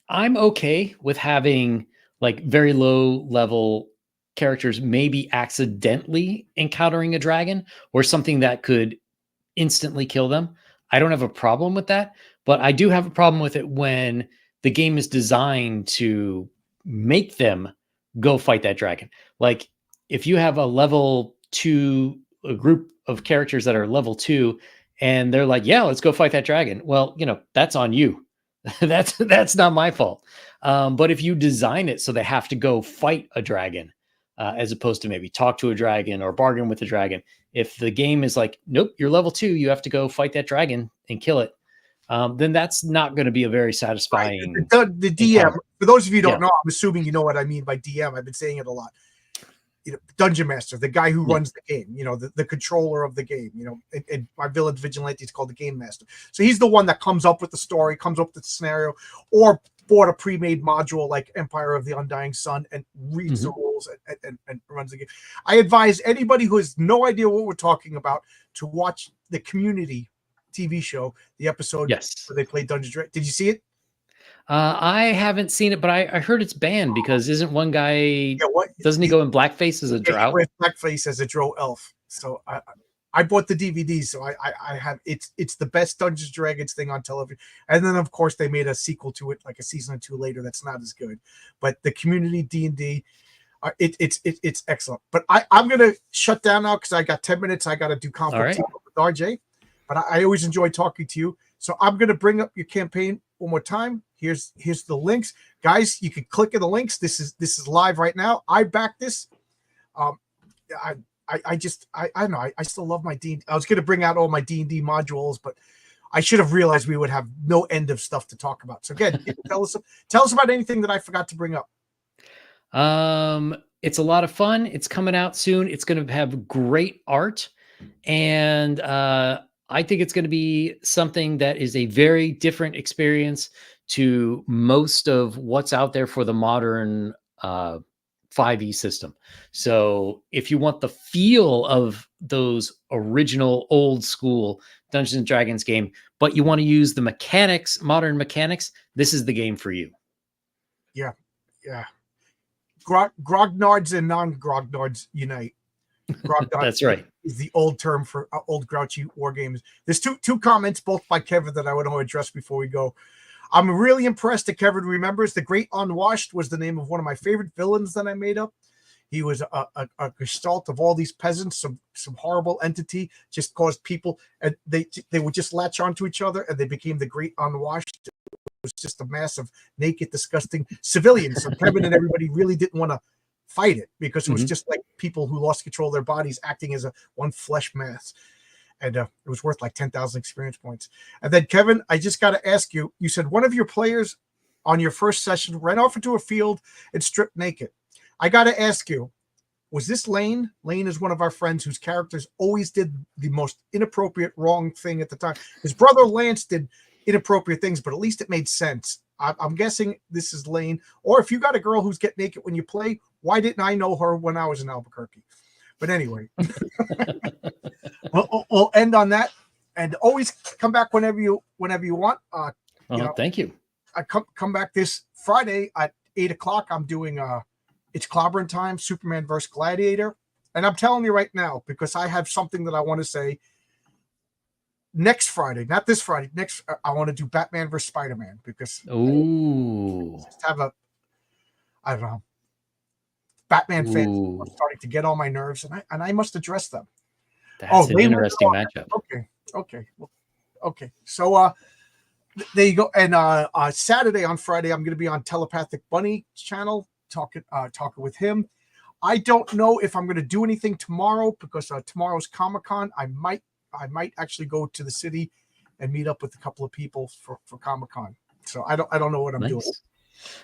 okay with having like very low level characters maybe accidentally encountering a dragon or something that could instantly kill them. I don't have a problem with that, but I do have a problem with it when the game is designed to make them go fight that dragon. Like if you have a group of characters that are level 2 and they're like, "Yeah, let's go fight that dragon." Well, that's on you. That's not my fault. But if you design it so they have to go fight a dragon, as opposed to maybe talk to a dragon or bargain with a dragon, if the game is like, nope, you're level 2, you have to go fight that dragon and kill it, then that's not going to be a very satisfying. Right. The DM, encounter. for those of you who don't Yeah. know, I'm assuming you know what I mean by DM. I've been saying it a lot. Dungeon master, the guy who runs the game, the controller of the game, in my village vigilante, it's called the game master. So he's the one that comes up with the story, comes up with the scenario, or bought a pre-made module like Empire of the Undying Sun and reads the rules and runs the game. I advise anybody who has no idea what we're talking about to watch the Community TV show, the episode where they play Dungeons & Dragons. Did you see it? I haven't seen it, but I heard it's banned because isn't one guy, doesn't he go in blackface as a drow? He wears blackface as a drow elf. So I bought the DVD, so I have it's the best Dungeons & Dragons thing on television. And then of course they made a sequel to it like a season or 2 later that's not as good. But the Community D&D, it's excellent. But I'm gonna shut down now because I got 10 minutes. I got to do conflict with RJ. But I always enjoy talking to you. So I'm gonna bring up your campaign one more time. Here's the links, guys. You can click in the links. This is live right now. I back this. I don't know. I still love my D. I was going to bring out all my D&D modules, but I should have realized we would have no end of stuff to talk about. So again, tell us about anything that I forgot to bring up. It's a lot of fun. It's coming out soon. It's going to have great art, and I think it's going to be something that is a very different experience to most of what's out there for the modern 5e system. So if you want the feel of those original old school Dungeons and Dragons game, but you want to use the mechanics, modern mechanics, this is the game for you. Yeah. Grognards and non-grognards unite. Grognards That's right. Is the old term for old grouchy war games. There's two comments, both by Kevin, that I want to address before we go. I'm really impressed that Kevin remembers the Great Unwashed was the name of one of my favorite villains that I made up. He was a gestalt of all these peasants, some horrible entity, just caused people, and they would just latch onto each other, and they became the Great Unwashed. It was just a mass of naked, disgusting civilians. So Kevin and everybody really didn't want to fight it because it was just like people who lost control of their bodies acting as one flesh mass. And it was worth like 10,000 experience points. And then, Kevin, I just got to ask you, you said one of your players on your first session ran off into a field and stripped naked. I got to ask you, was this Lane? Lane is one of our friends whose characters always did the most inappropriate, wrong thing at the time. His brother Lance did inappropriate things, but at least it made sense. I'm guessing this is Lane. Or if you got a girl who's get naked when you play, why didn't I know her when I was in Albuquerque? But anyway, we'll end on that, and always come back whenever you want. Thank you. I come back this Friday at 8:00. I'm doing it's clobbering time, Superman versus Gladiator, and I'm telling you right now because I have something that I want to say. Next Friday, not this Friday. Next, I want to do Batman versus Spider-Man because I just have I don't know. Batman fans are starting to get on my nerves, and I must address them. That's an interesting matchup. Okay. So there you go. And Saturday on Friday, I'm going to be on Telepathic Bunny channel talking with him. I don't know if I'm going to do anything tomorrow because tomorrow's Comic-Con. I might actually go to the city and meet up with a couple of people for Comic-Con. So I don't know what I'm doing.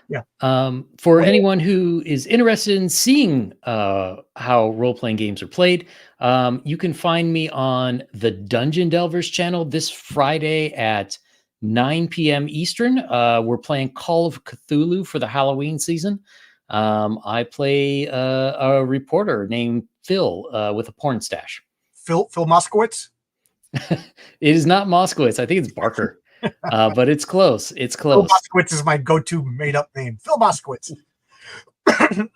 Yeah. For anyone who is interested in seeing how role-playing games are played, you can find me on the Dungeon Delvers channel this Friday at 9 p.m. Eastern. We're playing Call of Cthulhu for the Halloween season. I play a reporter named Phil with a porn stash. Phil Moskowitz? It is not Moskowitz. I think it's Barker. But it's close. It's close. Phil Moskowitz is my go-to made-up name. Phil Moskowitz.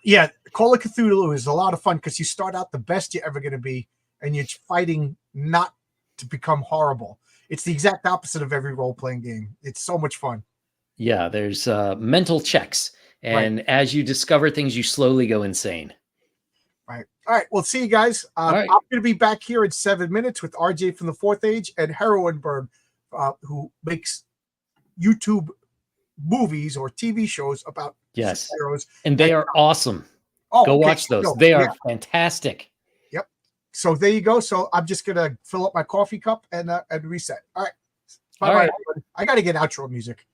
Yeah, Call of Cthulhu is a lot of fun because you start out the best you're ever going to be, and you're fighting not to become horrible. It's the exact opposite of every role-playing game. It's so much fun. Yeah, there's mental checks. Right. And as you discover things, you slowly go insane. Right. All right. Well, see you guys. All right. I'm going to be back here in 7 minutes with RJ from the Fourth Age and Heroin Bird, who makes YouTube movies or TV shows about Yes. superheroes. And they are awesome. Oh, go okay. watch those. No, They are fantastic. Yep. So there you go. So I'm just going to fill up my coffee cup and reset. All right. Bye-bye. All right. Everybody. I got to get outro music.